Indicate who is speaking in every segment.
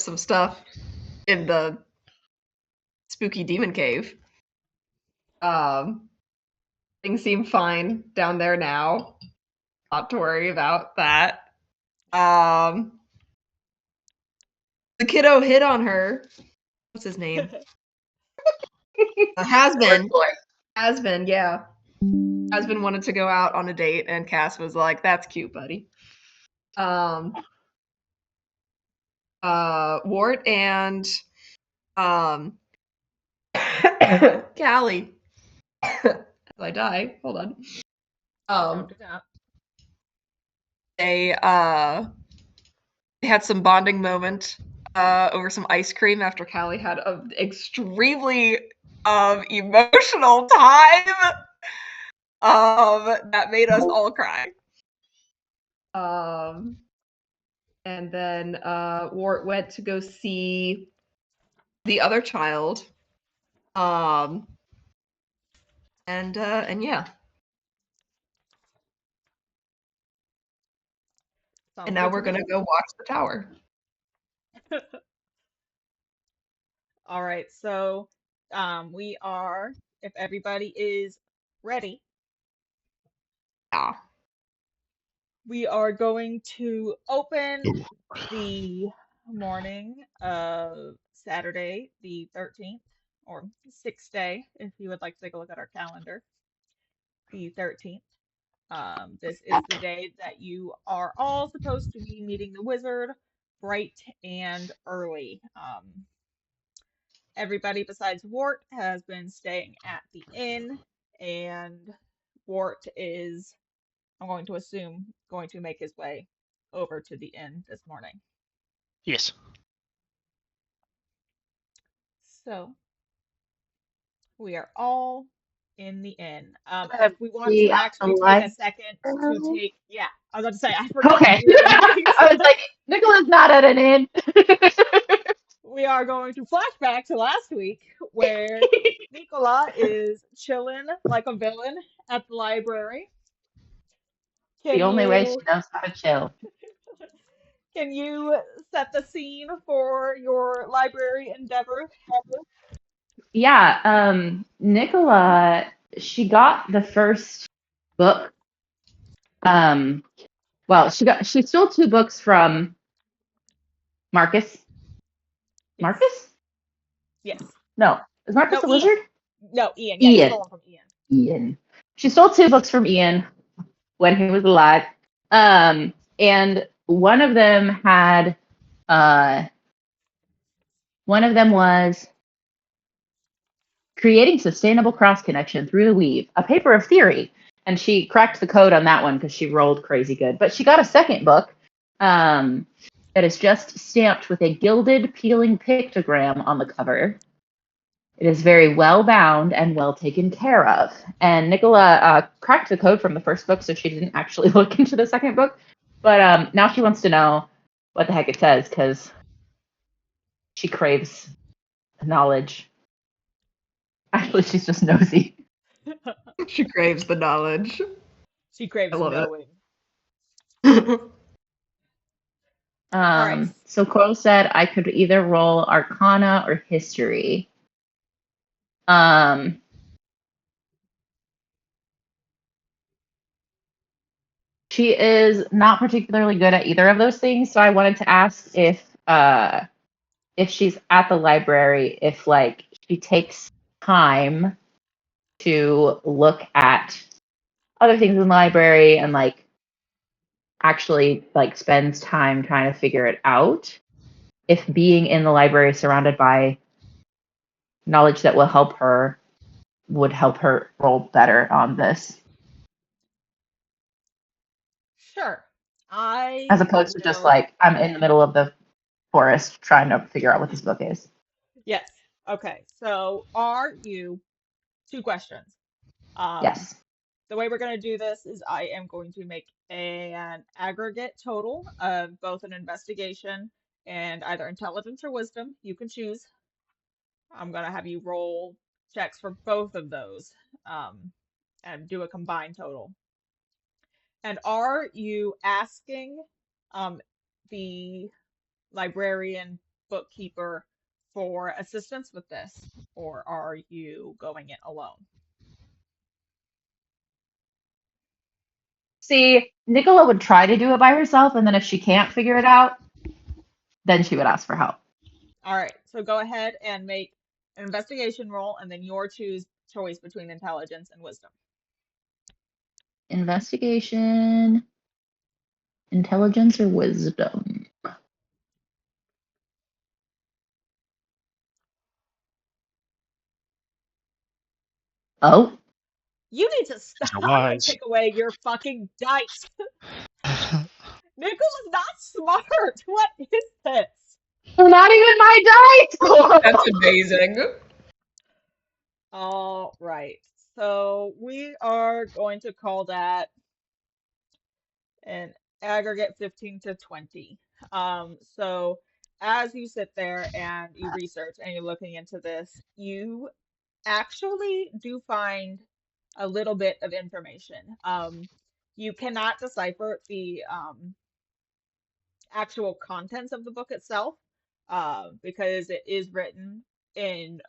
Speaker 1: some stuff in the spooky demon cave. Things seem fine down there now. Not to worry about that. The kiddo hit on her. What's his name? Has been, yeah. Has been wanted to go out on a date, and Cass was like, "That's cute, buddy." Wart and Callie. As I die, hold on.
Speaker 2: Don't do that.
Speaker 1: They had some bonding moment over some ice cream after Callie had an extremely emotional time that made us all cry. And then Wart went to go see the other child. And yeah.
Speaker 2: Sounds
Speaker 1: And now
Speaker 2: good
Speaker 1: we're
Speaker 2: to me.
Speaker 1: gonna go watch the tower.
Speaker 2: All right, so we are, if everybody is ready,
Speaker 1: Yeah.
Speaker 2: we are going to open the morning of Saturday, the 13th, or 6th day, if you would like to take a look at our calendar, the 13th. This is the day that you are all supposed to be meeting the wizard bright and early. Everybody besides Wart has been staying at the inn, and Wart is, I'm going to assume, going to make his way over to the inn this morning.
Speaker 3: Yes.
Speaker 2: So we are all in the inn.
Speaker 4: Have
Speaker 2: If we want
Speaker 4: we
Speaker 2: to
Speaker 4: at the
Speaker 2: actually take a second to
Speaker 4: library?
Speaker 2: take, yeah, I was about to say, I forgot that
Speaker 4: Okay.
Speaker 2: we were going
Speaker 4: I was
Speaker 2: to,
Speaker 4: like, Nicola's not at an inn.
Speaker 2: we are going to flashback to last week where Nicola is chilling like a villain at the library.
Speaker 4: The
Speaker 2: Can
Speaker 4: only way she
Speaker 2: you
Speaker 4: knows how to chill.
Speaker 2: can you set the scene for your library endeavor?
Speaker 4: Yeah, Nicola, she got the first book. Well, she stole two books from Marcus.
Speaker 2: Yes.
Speaker 4: Marcus?
Speaker 2: Yes.
Speaker 4: No. Is Marcus
Speaker 2: No,
Speaker 4: a
Speaker 2: Ian.
Speaker 4: wizard?
Speaker 2: No, Ian. Yeah, you
Speaker 4: Ian.
Speaker 2: stole them from Ian.
Speaker 4: Ian. She stole two books from Ian when he was alive. And one of them had one of them was creating sustainable cross connection through the weave, a paper of theory. And she cracked the code on that one because she rolled crazy good. But she got a second book that is just stamped with a gilded peeling pictogram on the cover. It is very well bound and well taken care of. And Nicola cracked the code from the first book, so she didn't actually look into the second book. But now she wants to know what the heck it says because she craves knowledge. Actually, she's just nosy.
Speaker 1: She craves the knowledge.
Speaker 2: She
Speaker 1: I
Speaker 2: craves
Speaker 1: love
Speaker 2: knowing.
Speaker 1: it.
Speaker 2: All right.
Speaker 4: So Coral said I could either roll Arcana or History. She is not particularly good at either of those things, so I wanted to ask if she's at the library, if like she takes time to look at other things in the library and like actually like spends time trying to figure it out. If being in the library surrounded by knowledge that will help her would help her roll better on this.
Speaker 2: Sure.
Speaker 4: As opposed to just
Speaker 2: Will.
Speaker 4: like I'm in the middle of the forest trying to figure out what this book is.
Speaker 2: Yes. Okay. So are you, two questions.
Speaker 4: Yes.
Speaker 2: The way we're going to do this is I am going to make an aggregate total of both an investigation and either intelligence or wisdom. You can choose. I'm going to have you roll checks for both of those and do a combined total. And are you asking the librarian bookkeeper for assistance with this, or are you going it alone?
Speaker 4: See, Nicola would try to do it by herself, and then if she can't figure it out, then she would ask for help.
Speaker 2: All right, so go ahead and make an investigation roll, and then your choice between intelligence and wisdom.
Speaker 4: Investigation, intelligence, or wisdom? Oh,
Speaker 2: You need to stop
Speaker 3: So
Speaker 2: and
Speaker 3: wise.
Speaker 2: take away your fucking dice. Nicola's not smart. What is this?
Speaker 4: they're not even my dice!
Speaker 1: That's amazing.
Speaker 2: All right. So we are going to call that an aggregate 15 to 20. So as you sit there and you research and you're looking into this, you actually do find a little bit of information. You cannot decipher the actual contents of the book itself, because it is written in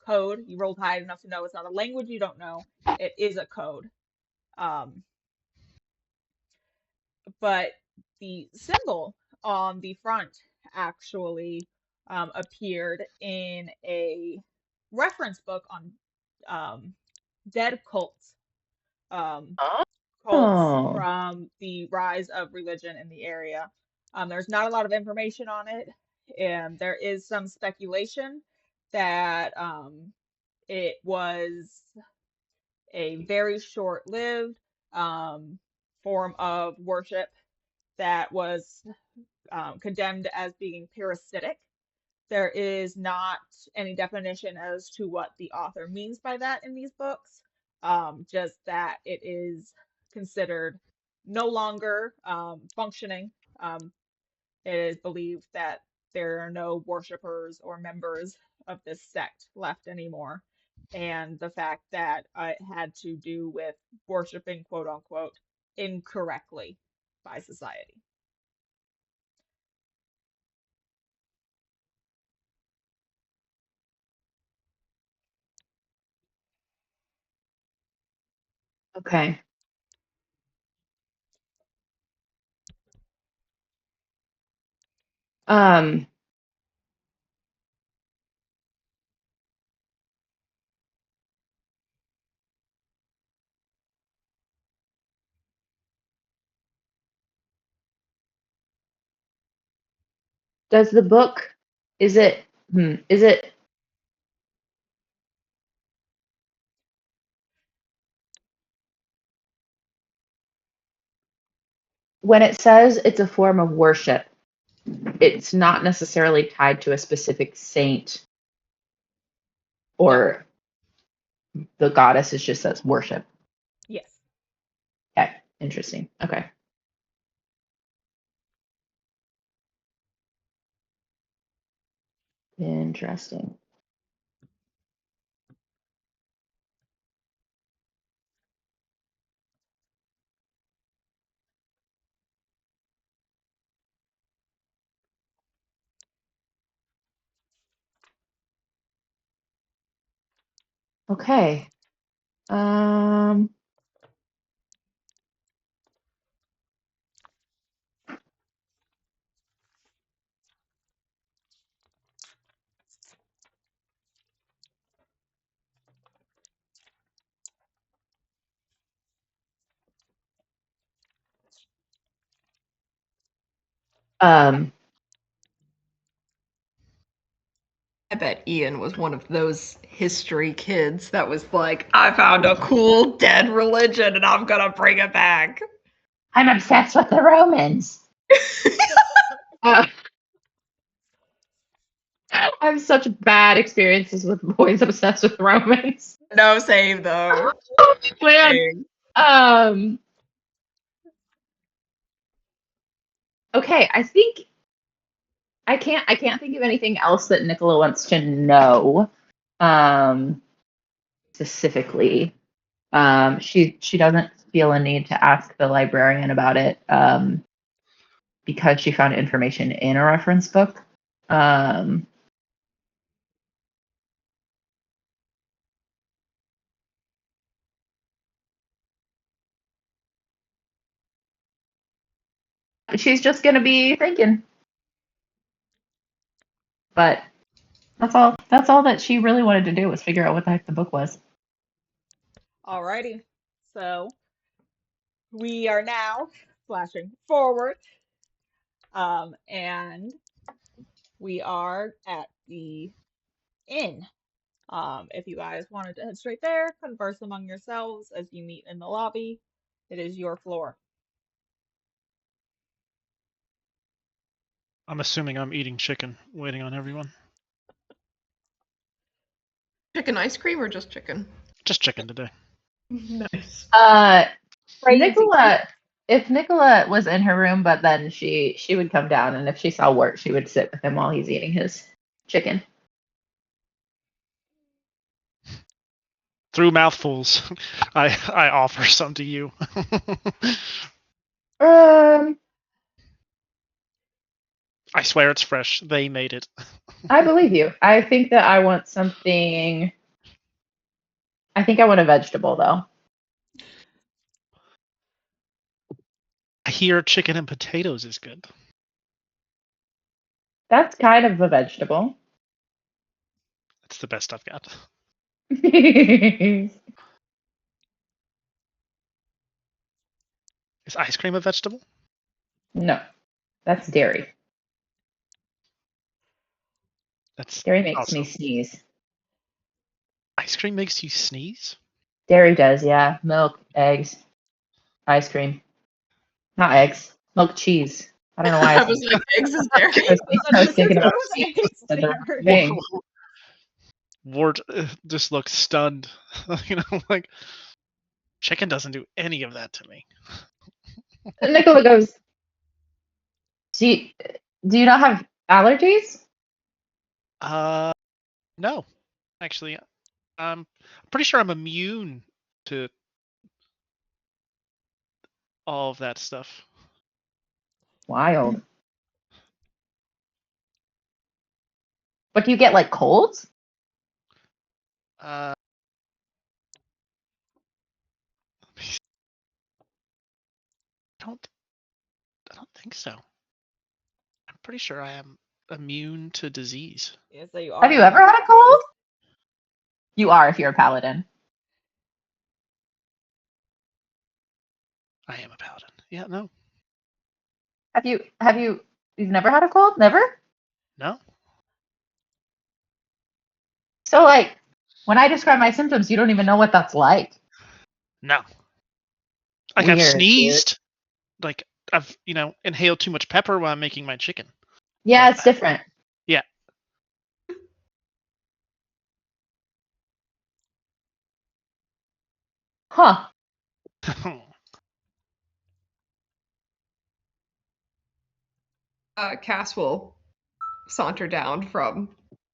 Speaker 2: code. You rolled high enough to know it's not a language you don't know. It is a code. Um, but the symbol on the front actually appeared in a reference book on dead cults. Um, Cults
Speaker 4: Oh.
Speaker 2: from the rise of religion in the area. There's not a lot of information on it, and there is some speculation that it was a very short-lived form of worship that was condemned as being parasitic. There is not any definition as to what the author means by that in these books, just that it is considered no longer functioning. It is believed that there are no worshippers or members of this sect left anymore. And the fact that it had to do with worshiping, quote unquote, incorrectly by society.
Speaker 4: Okay. Um, does the book, is it, is it, when it says it's a form of worship, it's not necessarily tied to a specific saint
Speaker 2: No.
Speaker 4: or the goddess, it just says worship.
Speaker 2: Yes.
Speaker 4: Okay, interesting. Okay. Interesting. Okay. Um, um,
Speaker 1: I bet Ian was one of those history kids that was like, I found a cool dead religion and I'm gonna bring it back.
Speaker 4: I'm obsessed with the Romans. Uh, I have such bad experiences with boys obsessed with Romans.
Speaker 1: No, same though.
Speaker 4: Man.
Speaker 1: Same.
Speaker 4: Um, okay, I think I can't think of anything else that Nicola wants to know. Specifically. She doesn't feel a need to ask the librarian about it because she found information in a reference book. Um, she's just gonna be thinking. But that's all. That's all that she really wanted to do was figure out what the heck the book was.
Speaker 2: Alrighty. So we are now flashing forward. And we are at the inn. If you guys wanted to head straight there, converse among yourselves as you meet in the lobby. It is your floor.
Speaker 3: I'm assuming I'm eating chicken, waiting on everyone.
Speaker 1: Chicken ice cream or just chicken?
Speaker 3: Just chicken today.
Speaker 1: Nice.
Speaker 2: Crazy.
Speaker 4: Nicola, if Nicola was in her room, but then she would come down, and if she saw Wirt, she would sit with him while he's eating his chicken.
Speaker 3: Through mouthfuls, I offer some to you. I swear it's fresh. They made it.
Speaker 4: I believe you. I think that I want something. I think I want a vegetable though.
Speaker 3: I hear chicken and potatoes is good.
Speaker 4: That's kind of a vegetable.
Speaker 3: It's the best I've got.
Speaker 4: No,
Speaker 3: Is ice cream a vegetable?
Speaker 4: that's dairy.
Speaker 3: That's
Speaker 4: Dairy makes
Speaker 3: also.
Speaker 4: me sneeze.
Speaker 3: Ice cream makes you sneeze?
Speaker 4: Dairy does, yeah. Milk, eggs, ice cream. Not eggs. Milk, cheese. I don't know why
Speaker 1: I was like, eggs is dairy?
Speaker 4: I was thinking about
Speaker 2: Potatoes,
Speaker 4: cheese.
Speaker 2: eggs,
Speaker 4: That's the wrong
Speaker 2: dairy.
Speaker 4: thing.
Speaker 3: Ward just looks stunned. Like chicken doesn't do any of that to me.
Speaker 4: Nicola goes, do you not have allergies?
Speaker 3: No, actually, I'm pretty sure I'm immune to all of that stuff.
Speaker 4: Wild. But do you get like colds?
Speaker 3: I don't think so. I'm pretty sure I am immune to disease.
Speaker 2: Yeah, so you are.
Speaker 4: Have you ever had a cold? You are if you're a paladin.
Speaker 3: I am a paladin. Yeah, no.
Speaker 4: You've never had a cold? Never?
Speaker 3: No?
Speaker 4: So like when I describe my symptoms, you don't even know what that's like.
Speaker 3: No. Like I've
Speaker 4: Weird,
Speaker 3: sneezed. Like I've, inhaled too much pepper while I'm making my chicken.
Speaker 4: Yeah,
Speaker 3: Like
Speaker 4: it's
Speaker 3: that.
Speaker 4: different.
Speaker 3: Yeah.
Speaker 4: Huh.
Speaker 1: Cass will saunter down from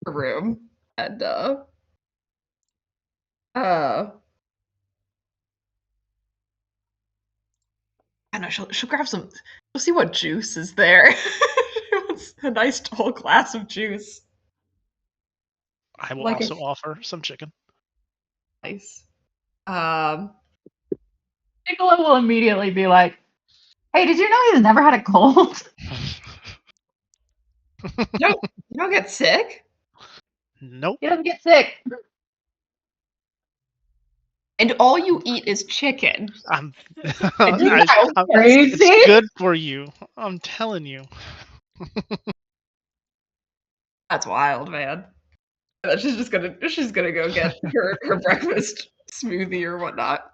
Speaker 1: her room and I don't know, she'll grab some. She'll see what juice is there. She wants a nice tall glass of juice.
Speaker 3: I will
Speaker 1: Like
Speaker 3: also offer some chicken.
Speaker 1: Nice.
Speaker 4: Nicola will immediately be like, "Hey, did you know he's never had a cold?"
Speaker 1: You don't get sick?
Speaker 3: Nope.
Speaker 4: He doesn't get sick.
Speaker 1: And all you eat is chicken.
Speaker 3: I'm.
Speaker 4: Crazy.
Speaker 3: It's good for you. I'm telling you.
Speaker 1: That's wild, man. And then she's gonna go get her breakfast smoothie or whatnot.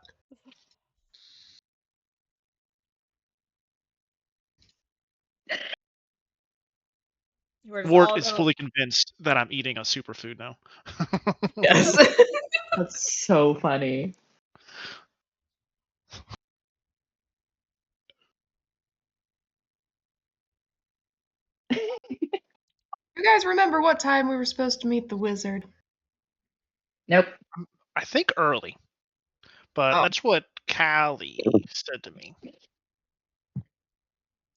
Speaker 3: Wart is fully convinced that I'm eating a superfood now.
Speaker 1: Yes.
Speaker 4: That's so funny.
Speaker 1: You guys remember what time we were supposed to meet the wizard?
Speaker 4: Nope.
Speaker 3: I think early, but
Speaker 1: Oh.
Speaker 3: that's what Callie said to me.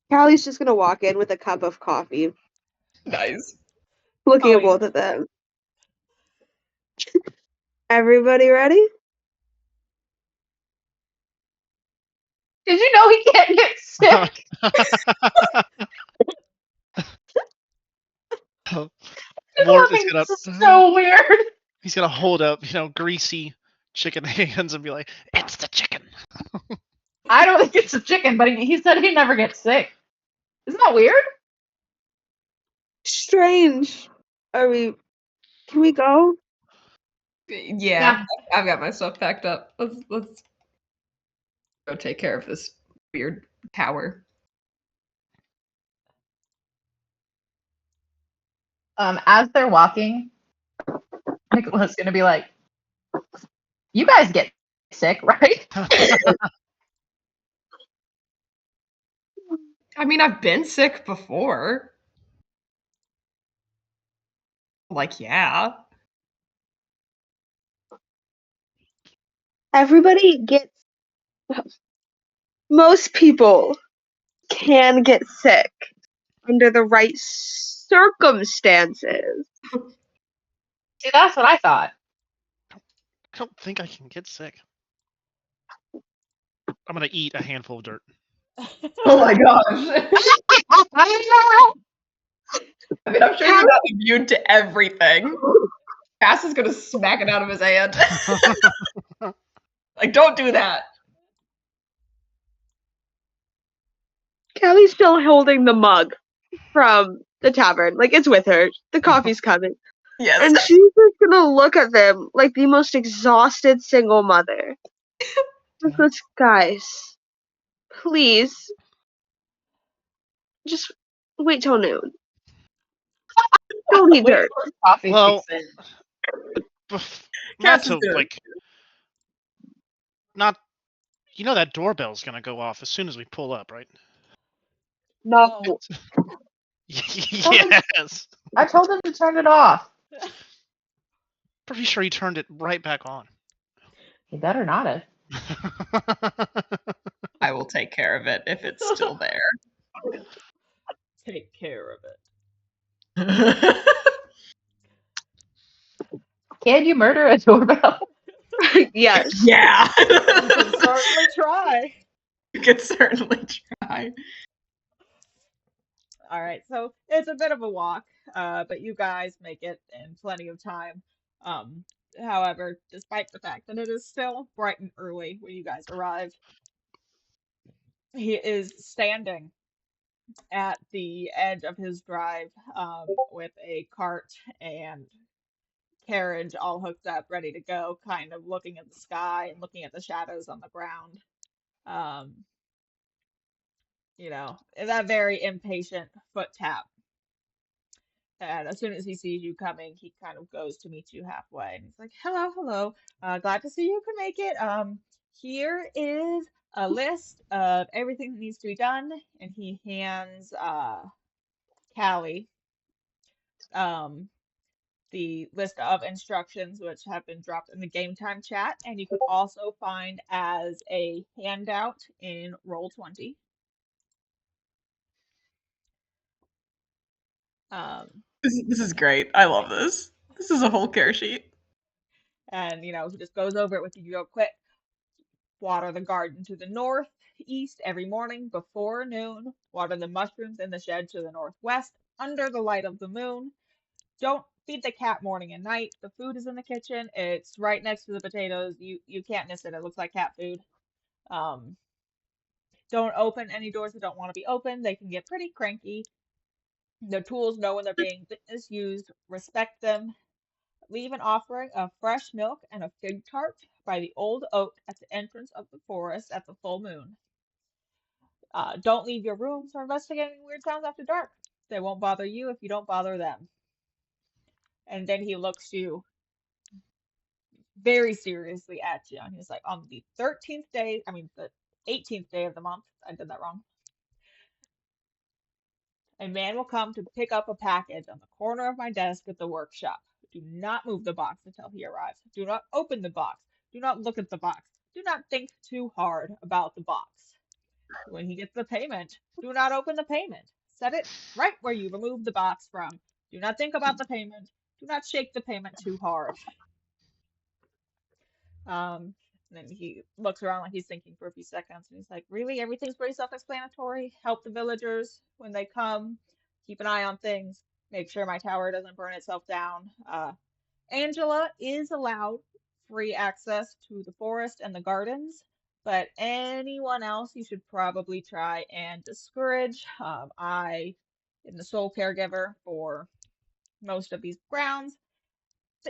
Speaker 5: Callie's just gonna walk in with a cup of coffee.
Speaker 1: Nice.
Speaker 5: looking at
Speaker 2: Calling.
Speaker 5: both of them. Everybody ready?
Speaker 4: Did you know he can't get sick?
Speaker 3: Mort is
Speaker 4: This is
Speaker 3: gonna
Speaker 4: so weird.
Speaker 3: he's gonna hold up, greasy chicken hands and be like, "It's the chicken."
Speaker 4: I don't think it's a chicken, but he said he never gets sick. Isn't that weird?
Speaker 5: Strange. Can we go?
Speaker 1: Yeah, I've got my stuff packed up. Let's go take care of this weird tower.
Speaker 4: As they're walking, Nicola's gonna be like, "You guys get sick, right?"
Speaker 1: I mean, I've been sick before. Like, yeah.
Speaker 5: Everybody gets. Most people can get sick under the right circumstances.
Speaker 4: See, that's what I thought.
Speaker 3: I don't think I can get sick. I'm gonna eat a handful of dirt.
Speaker 1: Oh my gosh. I mean, I'm sure you're not immune to everything. Cass is gonna smack it out of his hand. Like, don't do that.
Speaker 5: Callie's still holding the mug from the tavern. Like, it's with her. The coffee's coming.
Speaker 1: Yes.
Speaker 5: And she's just gonna look at them like the most exhausted single mother. Just goes, guys, please, just wait till noon. Don't eat
Speaker 4: Wait
Speaker 5: dirt.
Speaker 4: till coffee
Speaker 3: Well,
Speaker 4: kicks in.
Speaker 3: Not
Speaker 1: Cass is
Speaker 3: to
Speaker 1: doing
Speaker 3: like, not. That doorbell's gonna go off as soon as we pull up, right?
Speaker 5: No.
Speaker 3: Yes.
Speaker 4: I told him to turn it off.
Speaker 3: Pretty sure he turned it right back on.
Speaker 4: He better not have.
Speaker 1: I will take care of it if it's still there.
Speaker 2: Take care of it.
Speaker 4: Can you murder a doorbell?
Speaker 5: Yes.
Speaker 1: Yeah.
Speaker 2: You can certainly try.
Speaker 1: You can certainly try.
Speaker 2: All right, so it's a bit of a walk, but you guys make it in plenty of time. However, despite the fact that it is still bright and early when you guys arrive, he is standing at the edge of his drive with a cart and carriage all hooked up, ready to go, kind of looking at the sky and looking at the shadows on the ground. Um, that very impatient foot tap. And as soon as he sees you coming, he kind of goes to meet you halfway. And he's like, hello, hello. Glad to see you can make it. Here is a list of everything that needs to be done. And he hands Callie the list of instructions, which have been dropped in the game time chat. And you could also find as a handout in Roll20.
Speaker 1: This is great. I love this. This is a whole care sheet.
Speaker 2: And, he just goes over it with you real quick. Water the garden to the northeast every morning before noon. Water the mushrooms in the shed to the northwest under the light of the moon. Don't feed the cat morning and night. The food is in the kitchen. It's right next to the potatoes. You can't miss it. It looks like cat food. Don't open any doors that don't want to be open. They can get pretty cranky. The tools know when they're being misused. Respect them. Leave an offering of fresh milk and a fig tart by the old oak at the entrance of the forest at the full moon. Don't leave your rooms or investigating weird sounds after dark. They won't bother you if you don't bother them. And then he looks you very seriously at you, and he's like, on the 13th day, the 18th day of the month, I did that wrong. A man will come to pick up a package on the corner of my desk at the workshop. Do not move the box until he arrives. Do not open the box. Do not look at the box. Do not think too hard about the box. When he gets the payment, do not open the payment. Set it right where you removed the box from. Do not think about the payment. Do not shake the payment too hard. And then he looks around like he's thinking for a few seconds, and he's like, really? Everything's pretty self-explanatory. Help the villagers when they come. Keep an eye on things. Make sure my tower doesn't burn itself down. Angela is allowed free access to the forest and the gardens, but anyone else you should probably try and discourage. I am the sole caregiver for most of these grounds.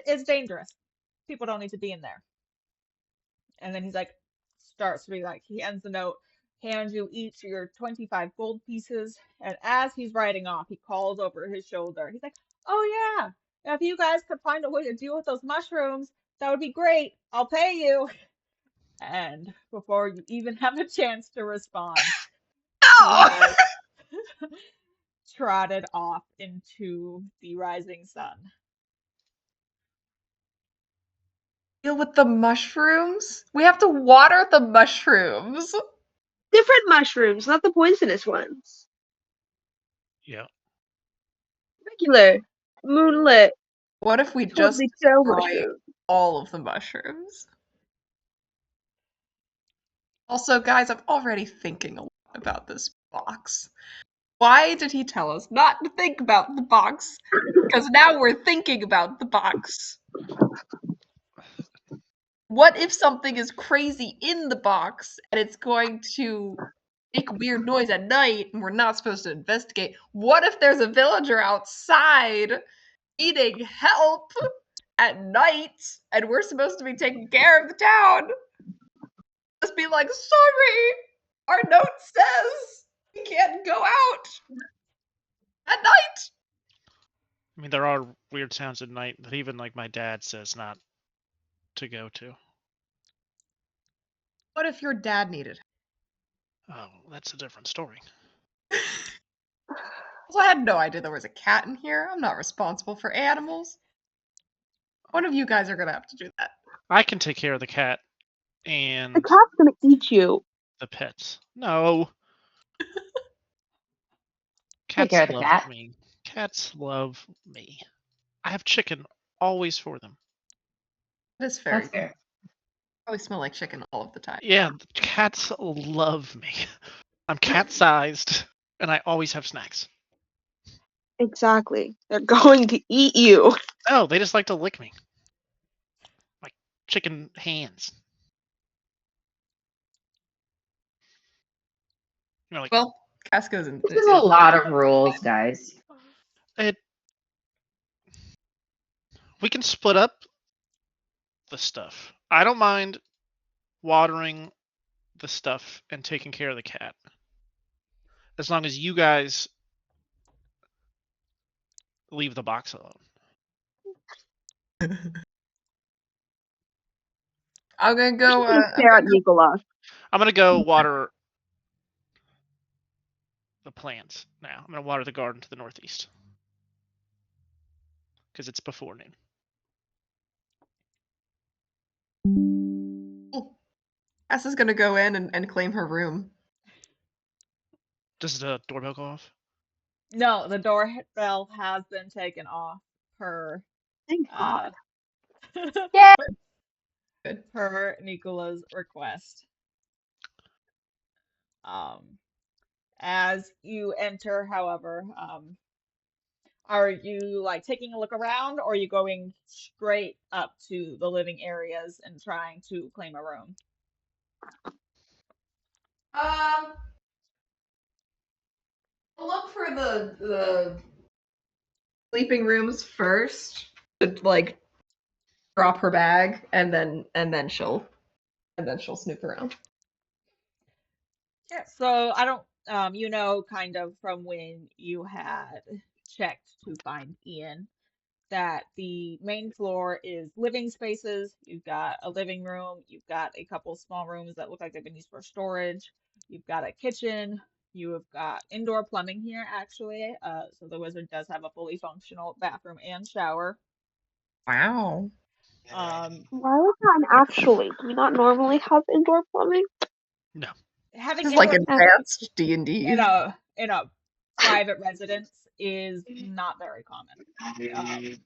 Speaker 2: It's dangerous. People don't need to be in there. And then he's like, starts to be like, he ends the note, hands you each your 25 gold pieces. And as he's riding off, he calls over his shoulder. He's like, oh yeah, if you guys could find a way to deal with those mushrooms, that would be great. I'll pay you. And before you even have a chance to respond, he
Speaker 1: No!
Speaker 2: has trotted off into the rising sun.
Speaker 1: Deal with the mushrooms? We have to water the mushrooms.
Speaker 5: Different mushrooms, not the poisonous ones.
Speaker 3: Yeah.
Speaker 5: Regular, moonlit,
Speaker 1: What if we just
Speaker 5: totally chill
Speaker 1: destroy
Speaker 5: mushrooms.
Speaker 1: all of the mushrooms? Also, guys, I'm already thinking a lot about this box. Why did he tell us not to think about the box? Because now we're thinking about the box. What if something is crazy in the box and it's going to make a weird noise at night and we're not supposed to investigate? What if there's a villager outside needing help at night and we're supposed to be taking care of the town? Just be like, sorry, our note says we can't go out at night.
Speaker 3: I mean, there are weird sounds at night that even like my dad says not to go to.
Speaker 1: What if your dad needed
Speaker 3: Oh, that's a different story.
Speaker 1: help? I had no idea there was a cat in here. I'm not responsible for animals. One of you guys are gonna have to do that.
Speaker 3: I can take care of the cat
Speaker 5: The
Speaker 3: and
Speaker 5: cat's gonna eat you.
Speaker 3: the pets. No.
Speaker 4: Take
Speaker 3: Cats
Speaker 4: care of the
Speaker 3: love
Speaker 4: cat.
Speaker 3: me. Cats love me. I have chicken always for them.
Speaker 1: That is very
Speaker 4: That's
Speaker 1: good.
Speaker 4: fair.
Speaker 1: Probably smell like chicken all of the time.
Speaker 3: Yeah, the cats love me. I'm cat-sized, and I always have snacks.
Speaker 5: Exactly. They're going to eat you.
Speaker 3: Oh, they just like to lick me. Like chicken hands. You know, like
Speaker 1: Well, Casco's in.
Speaker 4: This is a lot of rules, guys.
Speaker 3: we can split up the stuff. I don't mind watering the stuff and taking care of the cat. As long as you guys leave the box alone.
Speaker 1: I'm gonna go.
Speaker 5: I'm gonna stare at Nicola.
Speaker 3: I'm gonna go water the plants now. I'm gonna water the garden to the northeast. Because it's before noon.
Speaker 1: Cass is gonna go in and claim her room.
Speaker 3: Does the doorbell go off?
Speaker 2: No, the doorbell has been taken off per
Speaker 5: Thank God.
Speaker 4: Yeah.
Speaker 1: Good.
Speaker 2: per Nicola's request. As you enter, however, are you like taking a look around, or are you going straight up to the living areas and trying to claim a room?
Speaker 1: I'll look for the sleeping rooms first to like drop her bag, and then she'll snoop around.
Speaker 2: Yeah, so I don't, you know, kind of from when you had checked to find Ian, that the main floor is living spaces. You've got a living room, you've got a couple small rooms that look like they've been used for storage, you've got a kitchen, you have got indoor plumbing here, actually. So the wizard does have a fully functional bathroom and shower.
Speaker 1: Wow.
Speaker 2: Um,
Speaker 5: Why was that an actually? Do we not normally have indoor plumbing?
Speaker 3: No.
Speaker 2: having
Speaker 1: This is like
Speaker 2: indoor
Speaker 1: advanced D&D.
Speaker 2: in a private residence is not very common.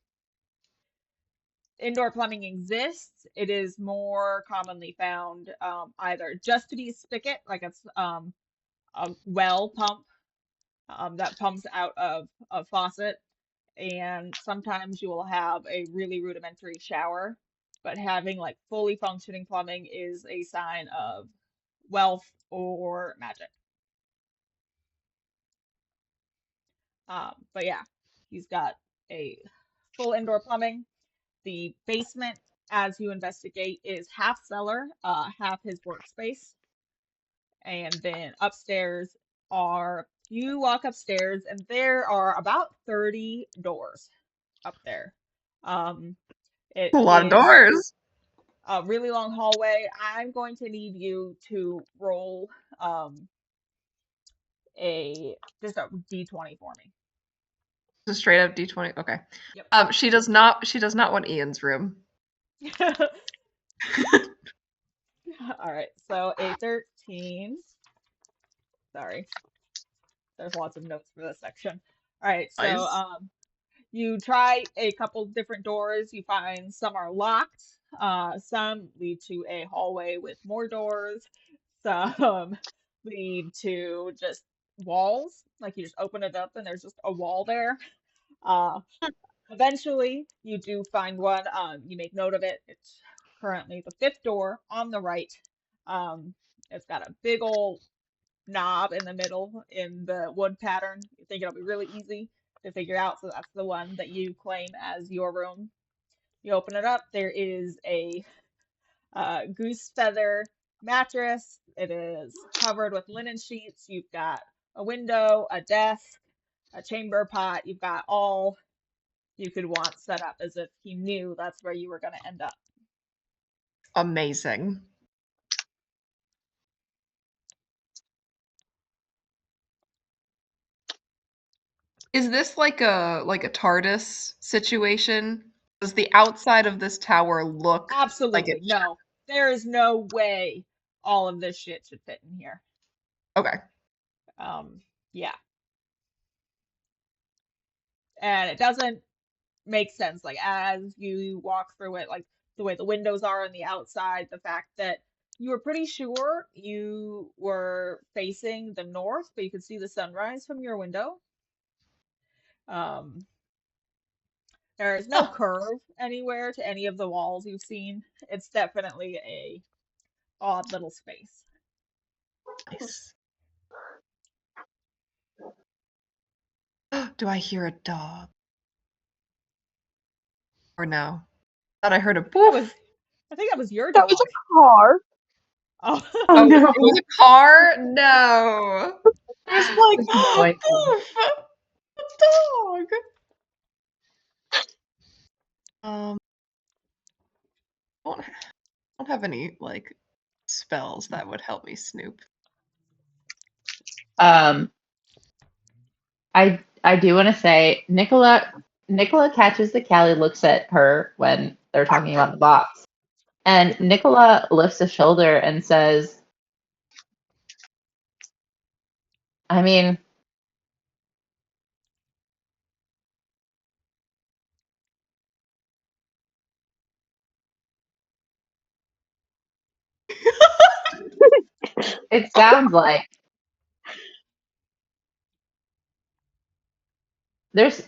Speaker 2: Indoor plumbing exists. It is more commonly found either just to be a spigot, like it's a well pump that pumps out of a faucet, and sometimes you will have a really rudimentary shower, but having like fully functioning plumbing is a sign of wealth or magic. But yeah, he's got a full indoor plumbing. The basement, as you investigate, is half cellar, half his workspace. And then upstairs you walk upstairs, and there are about 30 doors up there. It
Speaker 1: A lot of
Speaker 2: is
Speaker 1: doors.
Speaker 2: a really long hallway. I'm going to need you to roll just a d20 for me.
Speaker 1: Just straight up D20. Okay.
Speaker 2: Yep.
Speaker 1: She does not want Ian's room.
Speaker 2: All right, so a 13. Sorry, there's lots of notes for this section. All right, so
Speaker 1: Nice.
Speaker 2: you try a couple different doors. You find some are locked. Some lead to a hallway with more doors. Some lead to just walls. Like you just open it up and there's just a wall there. Uh, Eventually, you do find one. You make note of it. It's currently the fifth door on the right. Um, it's got a big old knob in the middle in the wood pattern. You think it'll be really easy to figure out, so that's the one that you claim as your room. You open it up. There is a goose feather mattress. It is covered with linen sheets. You've got a window, a desk, a chamber pot. You've got all you could want set up as if he knew that's where you were going to end up.
Speaker 1: Amazing. Is this like a TARDIS situation? Does the outside of this tower look like
Speaker 2: Absolutely.
Speaker 1: it?
Speaker 2: No, there is no way all of this shit should fit in here.
Speaker 1: Okay.
Speaker 2: Yeah. And it doesn't make sense. Like, as you walk through it, like the way the windows are on the outside, the fact that you were pretty sure you were facing the north, but you could see the sunrise from your window. Um, there is no
Speaker 1: Huh.
Speaker 2: curve anywhere to any of the walls you've seen. It's definitely a odd little space.
Speaker 1: Nice. Do I hear a dog? Or no? Thought I heard a boof.
Speaker 2: I think that was your
Speaker 5: That
Speaker 2: dog.
Speaker 5: was a car.
Speaker 2: Oh.
Speaker 4: Oh
Speaker 1: Oh,
Speaker 4: no.
Speaker 1: it was a car? No. It was like,
Speaker 4: Disappointing.
Speaker 1: boof! A dog! Don't have any, like, spells that would help me snoop.
Speaker 4: I do want to say Nicola catches that Callie looks at her when they're talking about the box. And Nicola lifts a shoulder and says, I mean, it sounds like there's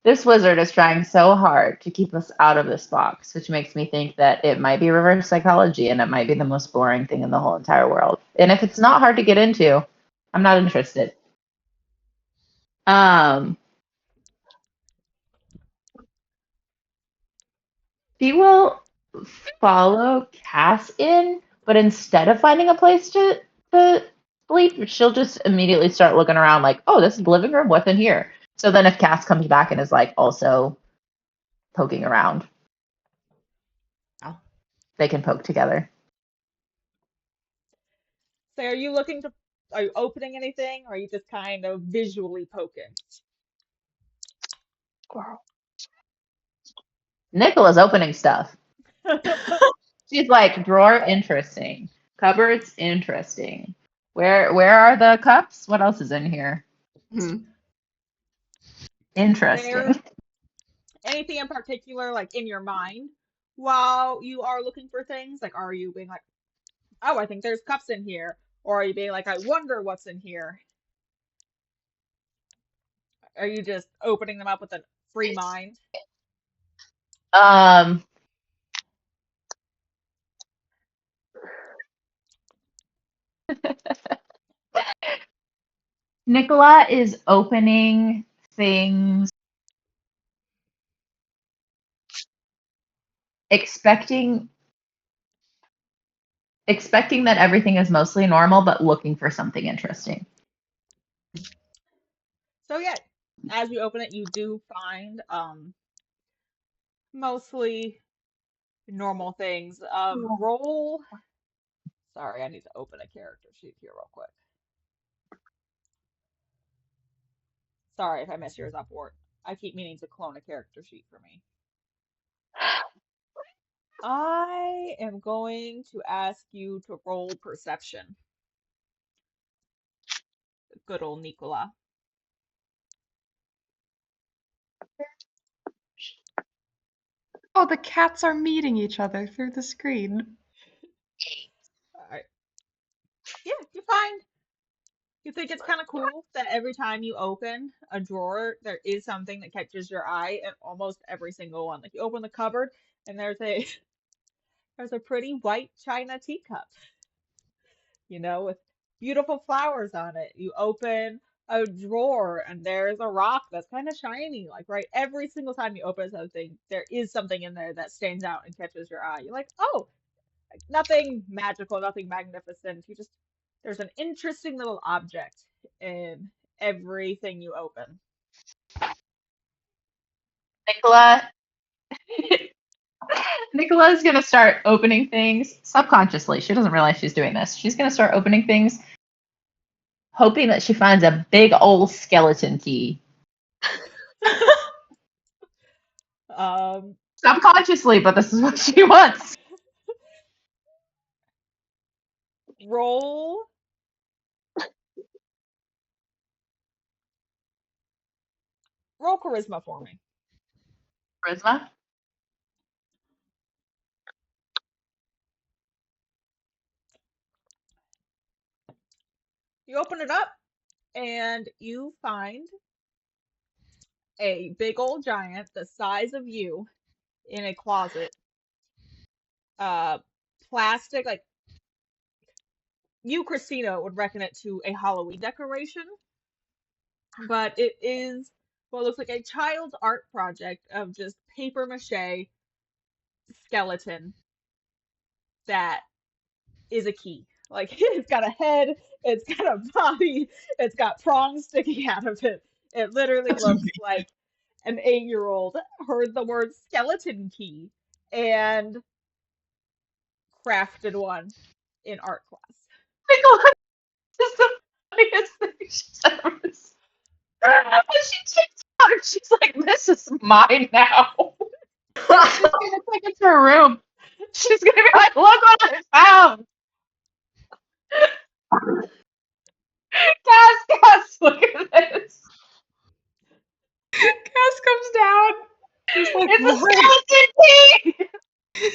Speaker 4: this wizard is trying so hard to keep us out of this box, which makes me think that it might be reverse psychology and it might be the most boring thing in the whole entire world. And if it's not hard to get into, I'm not interested. She will follow Cass in, but instead of finding a place to sleep, she'll just immediately start looking around like, oh, this is the living room, what's in here? So then if Cass comes back and is like also poking around,
Speaker 1: Oh.
Speaker 4: they can poke together.
Speaker 2: So are you opening anything, or are you just kind of visually poking?
Speaker 4: Nicola's opening stuff. She's like, drawer, interesting. Cupboards, interesting. Where are the cups? What else is in here?
Speaker 1: Hmm.
Speaker 4: Interesting.
Speaker 2: There anything in particular like in your mind while you are looking for things? Like, are you being like, oh, I think there's cups in here, or are you being like, I wonder what's in here? Are you just opening them up with a free mind?
Speaker 4: Um, Nicola is opening things, expecting that everything is mostly normal, but looking for something interesting.
Speaker 2: So yeah, as you open it, you do find mostly normal things. Roll. Sorry, I need to open a character sheet here real quick. Sorry if I mess yours up, or I keep meaning to clone a character sheet for me. I am going to ask you to roll perception. Good old Nicola.
Speaker 1: Oh, the cats are meeting each other through the screen.
Speaker 2: All right. Yeah, you think it's kind of cool that every time you open a drawer, there is something that catches your eye at almost every single one. Like you open the cupboard and there's a pretty white china teacup, with beautiful flowers on it. You open a drawer and there's a rock that's kind of shiny. Like right, every single time you open something, there is something in there that stands out and catches your eye. You're like, oh, nothing magical, nothing magnificent. There's an interesting little object in everything you open.
Speaker 4: Nicola Nicola is gonna start opening things subconsciously. She doesn't realize she's doing this. She's gonna start opening things, hoping that she finds a big old skeleton key.
Speaker 2: Um,
Speaker 4: Subconsciously, but this is what she wants.
Speaker 2: roll roll charisma for me.
Speaker 4: Charisma.
Speaker 2: You open it up and you find a big old giant the size of you in a closet. Uh, plastic, like you, Christina, would reckon it to a Halloween decoration, but it is what looks like a child's art project of just paper mache skeleton that is a key. Like it's got a head, it's got a body, it's got prongs sticking out of it. It literally
Speaker 1: That's
Speaker 2: looks
Speaker 1: amazing.
Speaker 2: like an 8-year-old heard the word skeleton key and crafted one in art class.
Speaker 4: Nicola is the funniest thing she's ever seen. And she takes it out and she's like, this is mine now. She's gonna take it to her room. She's gonna be like, look what I found. Cass, look at this.
Speaker 1: Cass comes down. Just like,
Speaker 4: It's a
Speaker 1: what?
Speaker 4: skeleton key.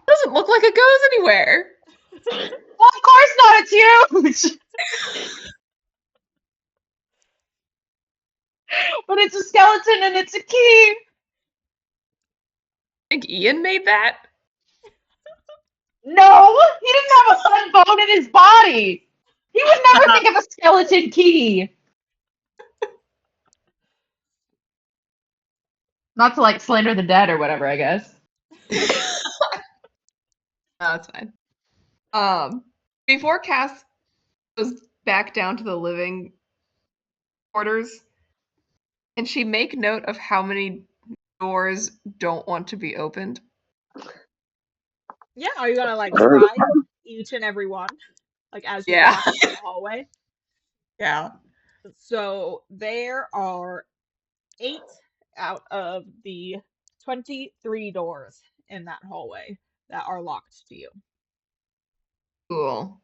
Speaker 1: Doesn't look like it goes anywhere.
Speaker 4: Well, of course not. It's huge. But it's a skeleton and it's a key.
Speaker 1: I think Ian made that.
Speaker 4: No, he didn't have a fun bone in his body. He would never think of a skeleton key. Not to like slander the dead or whatever, I guess.
Speaker 1: No, that's fine. Before Cass goes back down to the living quarters, can she make note of how many doors don't want to be opened?
Speaker 2: Yeah, are you gonna like try each and every one? Like as you're
Speaker 1: Yeah.
Speaker 2: walking down the hallway?
Speaker 1: Yeah.
Speaker 2: So there are 8 out of the 23 doors in that hallway that are locked to you.
Speaker 1: Cool.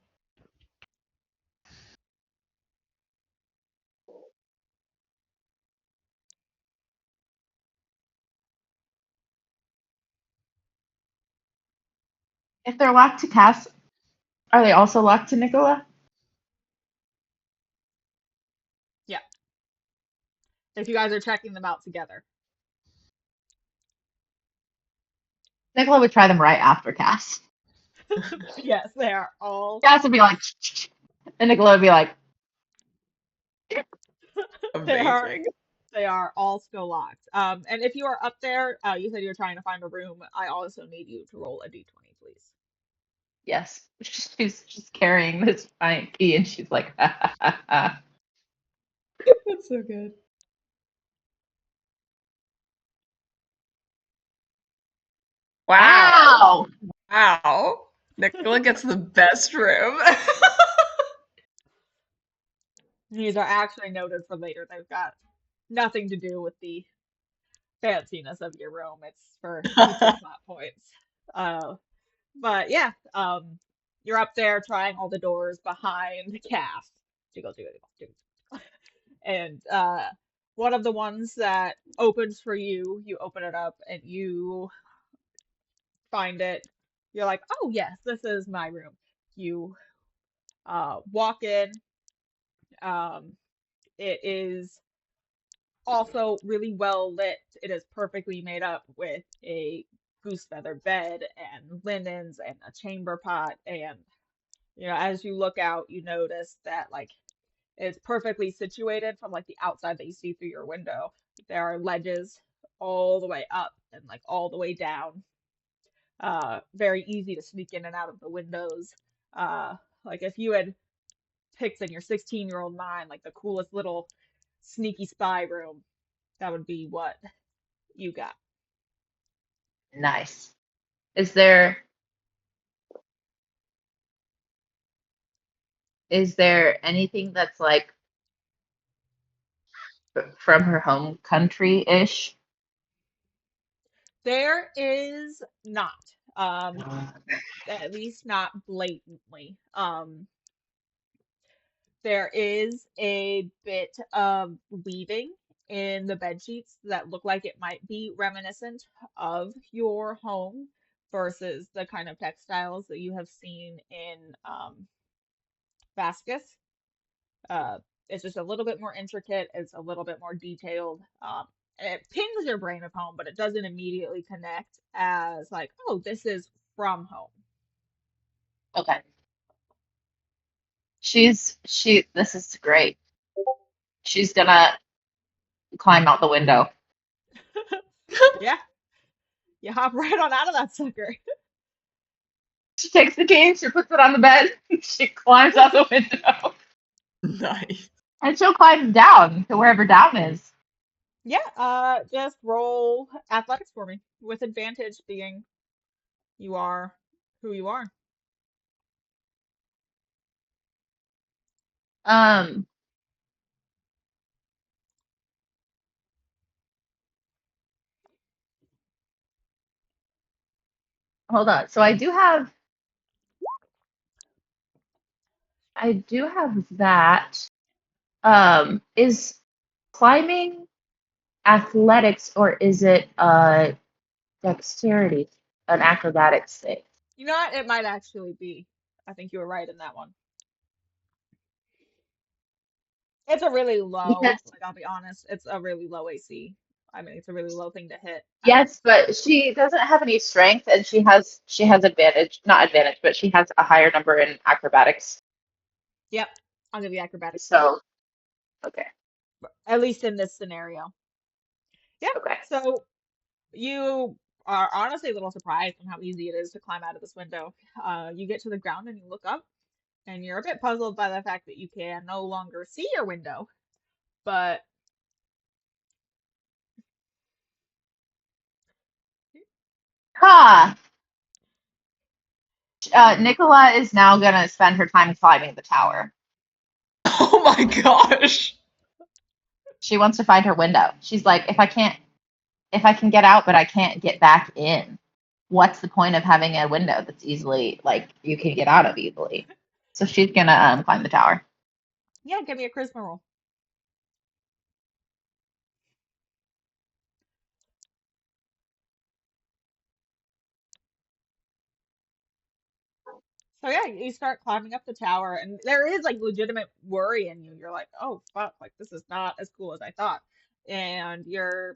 Speaker 4: If they're locked to Cass, are they also locked to Nicola?
Speaker 2: Yeah. If you guys are checking them out together.
Speaker 4: Nicola would try them right after Cass.
Speaker 2: Yes, they are all.
Speaker 4: Cass would be like, and Nicola would be like,
Speaker 2: They are.
Speaker 1: Amazing.
Speaker 2: They are all still locked. And if you are up there, you said you're trying to find a room. I also need you to roll a d20, please.
Speaker 4: yes. She's just carrying this giant key, and she's like, ha, ha, ha, ha.
Speaker 1: That's so good. Wow.
Speaker 4: Wow!
Speaker 1: Wow. Nicola gets the best room.
Speaker 2: These are actually noted for later. They've got nothing to do with the fanciness of your room. It's for future plot points. But yeah, you're up there trying all the doors behind Cass. Jiggle, jiggle, jiggle, jiggle. And one of the ones that opens for you, you open it up and you find it. You're like, oh yes, this is my room. You walk in. Um, it is also really well lit. It is perfectly made up with a goose feather bed and linens and a chamber pot. And as you look out, you notice that like it's perfectly situated from like the outside that you see through your window. There are ledges all the way up and like all the way down. Very easy to sneak in and out of the windows. Like if you had picked in your 16-year-old mind like the coolest little sneaky spy room, that would be what you got.
Speaker 4: Nice. Is there anything that's like from her home country ish?
Speaker 2: There is not, at least not blatantly. There is a bit of weaving in the bed sheets that look like it might be reminiscent of your home versus the kind of textiles that you have seen in Vasquez. Uh, it's just a little bit more intricate. It's a little bit more detailed. And it pings your brain of home, but it doesn't immediately connect as like, oh, this is from home.
Speaker 4: Okay. This is great. She's gonna climb out the window.
Speaker 2: Yeah, you hop right on out of that sucker.
Speaker 4: She takes the key, she puts it on the bed, she climbs out the window.
Speaker 1: Nice.
Speaker 4: And she'll climb down to wherever down is.
Speaker 2: Yeah, just roll athletics for me with advantage being you are who you are.
Speaker 4: Um, hold on. So I do have that. Is climbing athletics or is it dexterity, an acrobatics thing?
Speaker 2: You know what? It might actually be. I think you were right in that one. It's a really low,
Speaker 4: Because
Speaker 2: like I'll be honest, it's a really low AC. I mean, it's a really low thing to hit. I don't.
Speaker 4: yes, but she doesn't have any strength, and she has advantage, not advantage, but she has a higher number in acrobatics.
Speaker 2: Yep, I'll give you acrobatics too.
Speaker 4: So okay,
Speaker 2: At least in this scenario. Yeah.
Speaker 4: okay.
Speaker 2: So you are honestly a little surprised on how easy it is to climb out of this window. You get to the ground and you look up, and you're a bit puzzled by the fact that you can no longer see your window. But
Speaker 4: Ha! Nicola is now gonna spend her time climbing the tower.
Speaker 1: Oh my gosh.
Speaker 4: She wants to find her window. She's like, if I can't if I can get out, but I can't get back in, what's the point of having a window that's easily, like, you can get out of easily? So she's gonna climb the tower.
Speaker 2: Yeah, give me a charisma roll. So yeah, you start climbing up the tower, and there is like legitimate worry in you. You're like, oh fuck, like this is not as cool as I thought. And you're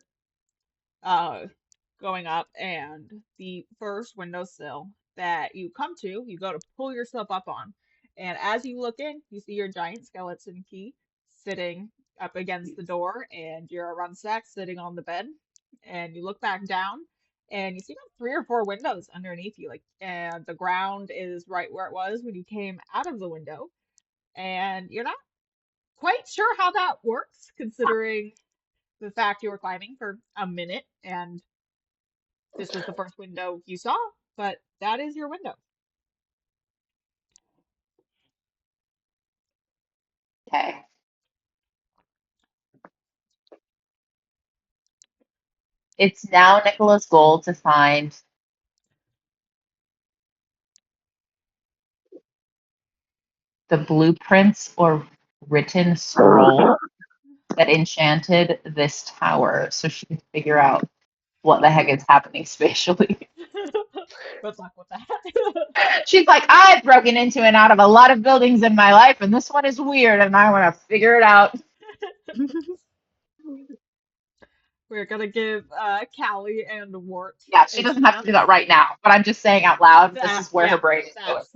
Speaker 2: uh going up, and the first windowsill that you come to, you go to pull yourself up on. And as you look in, you see your giant skeleton key sitting up against the door, and your rucksack sitting on the bed. And you look back down, and you see about 3 or 4 windows underneath you, like, and the ground is right where it was when you came out of the window. And you're not quite sure how that works, considering the fact you were climbing for a minute and this was the first window you saw, but that is your window.
Speaker 4: Okay. It's now Nicola's goal to find the blueprints or written scroll that enchanted this tower so she can figure out what the heck is happening spatially.
Speaker 2: Good luck with that.
Speaker 4: She's like, I've broken into and out of a lot of buildings in my life, and this one is weird, and I want to figure it out.
Speaker 2: We're gonna give Callie and Wart
Speaker 4: Yeah, she
Speaker 2: a
Speaker 4: doesn't have to do that
Speaker 2: chance.
Speaker 4: right now, but I'm just saying out loud, this
Speaker 2: That,
Speaker 4: is where her
Speaker 2: yeah,
Speaker 4: brain is going.
Speaker 2: that's.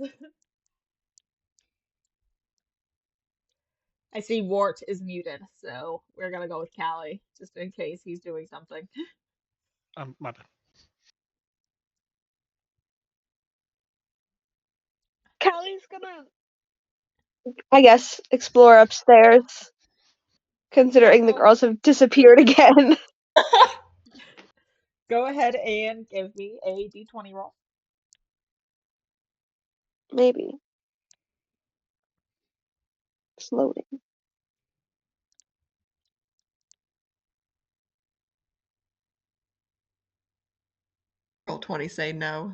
Speaker 2: I see Wart is muted, so we're gonna go with Callie, just in case he's doing something.
Speaker 3: My bad.
Speaker 5: Callie's gonna, I guess, explore upstairs, considering the
Speaker 2: Go,
Speaker 5: girls have disappeared again.
Speaker 2: go ahead and give me a d20 roll.
Speaker 5: Maybe. It's loading.
Speaker 1: Roll 20 say no.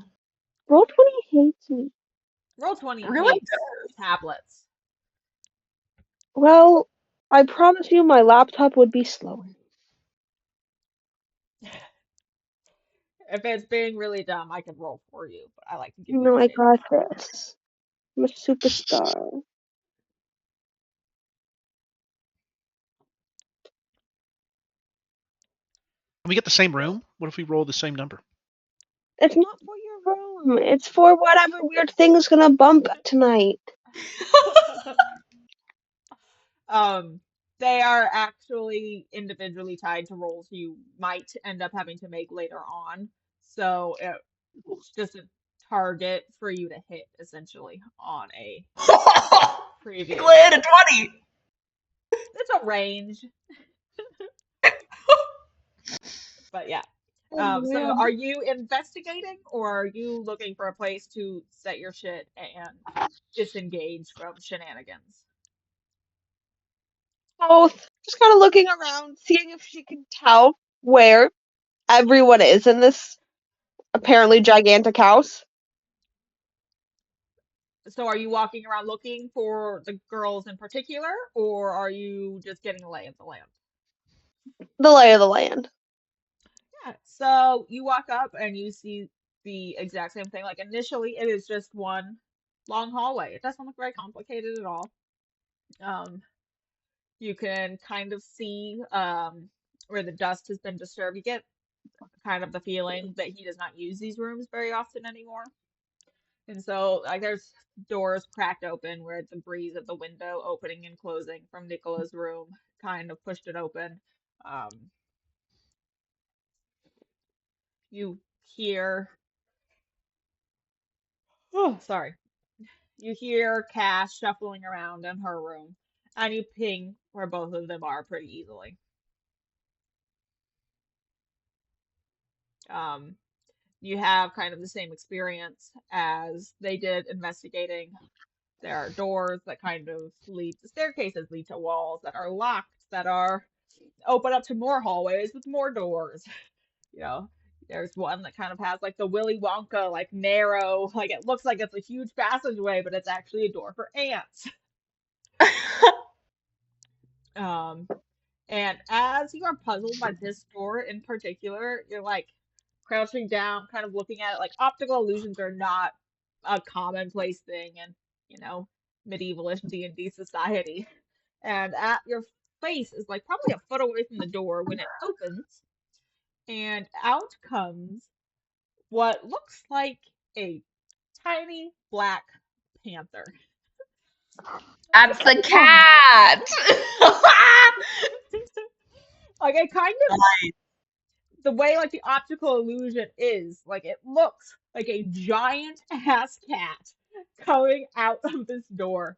Speaker 5: Roll 20 hates me.
Speaker 2: Roll 20
Speaker 1: Really
Speaker 2: hates
Speaker 1: does.
Speaker 2: tablets.
Speaker 5: Well, I promise you my laptop would be slower.
Speaker 2: If it's being really dumb, I can roll for you, but I like to give
Speaker 5: You
Speaker 2: you
Speaker 5: know
Speaker 2: the
Speaker 5: I
Speaker 2: benefit
Speaker 5: got
Speaker 2: of the doubt.
Speaker 5: this. I'm a superstar.
Speaker 3: Can we get the same room? What if we roll the same number?
Speaker 5: It's not for your room. It's for whatever weird thing is gonna bump tonight.
Speaker 2: They are actually individually tied to rolls you might end up having to make later on. So it's just a target for you to hit essentially on a previous
Speaker 1: Glad a
Speaker 2: roll.
Speaker 1: 20.
Speaker 2: It's a range, but yeah.
Speaker 5: Oh
Speaker 2: So
Speaker 5: man.
Speaker 2: are you investigating or are you looking for a place to set your shit and disengage from shenanigans?
Speaker 5: Both. Just kind of looking around, seeing if she can tell where everyone is in this apparently gigantic house.
Speaker 2: So are you walking around looking for the girls in particular, or are you just getting a lay of the land?
Speaker 5: The lay of the land.
Speaker 2: Yeah. So you walk up and you see the exact same thing. Like initially, it is just one long hallway. It doesn't look very complicated at all. Um, you can kind of see where the dust has been disturbed. You get kind of the feeling that he does not use these rooms very often anymore. And so, like, there's doors cracked open where the breeze of the window opening and closing from Nicola's room kind of pushed it open. Um, you hear, oh, sorry, you hear Cass shuffling around in her room, and you ping where both of them are pretty easily. Um, you have kind of the same experience as they did investigating. There are doors that kind of lead to staircases, lead to walls that are locked, that are open up to more hallways with more doors. There's one that kind of has like the Willy Wonka, like narrow, like it looks like it's a huge passageway, but it's actually a door for ants. Um, and as you are puzzled by this door in particular, you're like crouching down, kind of looking at it. Like optical illusions are not a commonplace thing in, you know, medievalish D&D society. And at your face is like probably a foot away from the door when it opens, and out comes what looks like a tiny black panther.
Speaker 1: That's the cat.
Speaker 2: Like it kind of the way like the optical illusion is, like it looks like a giant ass cat coming out of this door.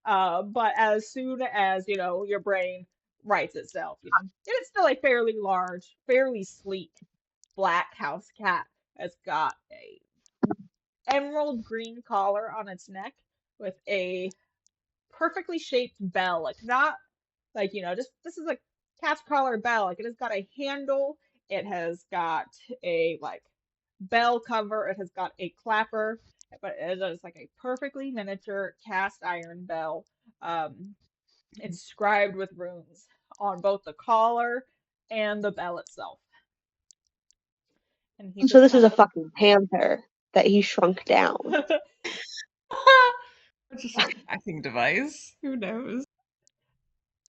Speaker 2: But as soon as, your brain rights itself, it is still a fairly large, fairly sleek black house cat that's got a emerald green collar on its neck with a perfectly shaped bell, like not like, just this is a cat's collar bell. Like it has got a handle, it has got a like bell cover, it has got a clapper, but it is like a perfectly miniature cast iron bell, inscribed with runes on both the collar and the bell itself. And he
Speaker 5: So
Speaker 2: just
Speaker 5: this is
Speaker 2: kind
Speaker 5: a
Speaker 2: of
Speaker 5: fucking panther that he shrunk down.
Speaker 1: It's just a tracking device. Who knows?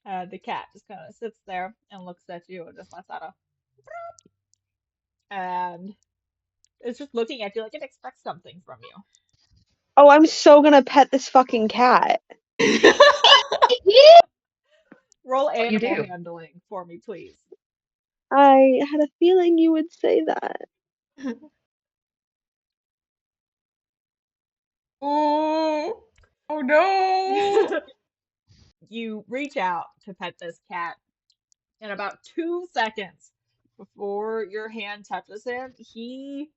Speaker 2: the cat just kind of sits there and looks at you and just lets out a and it's just looking at you like it expects something from you.
Speaker 5: Oh, I'm so gonna pet this fucking cat.
Speaker 2: Roll
Speaker 4: What you
Speaker 2: animal
Speaker 4: do?
Speaker 2: handling for me, please.
Speaker 5: I had a feeling you would say that.
Speaker 1: Oh, oh no.
Speaker 2: You reach out to pet this cat, and about 2 seconds before your hand touches him, he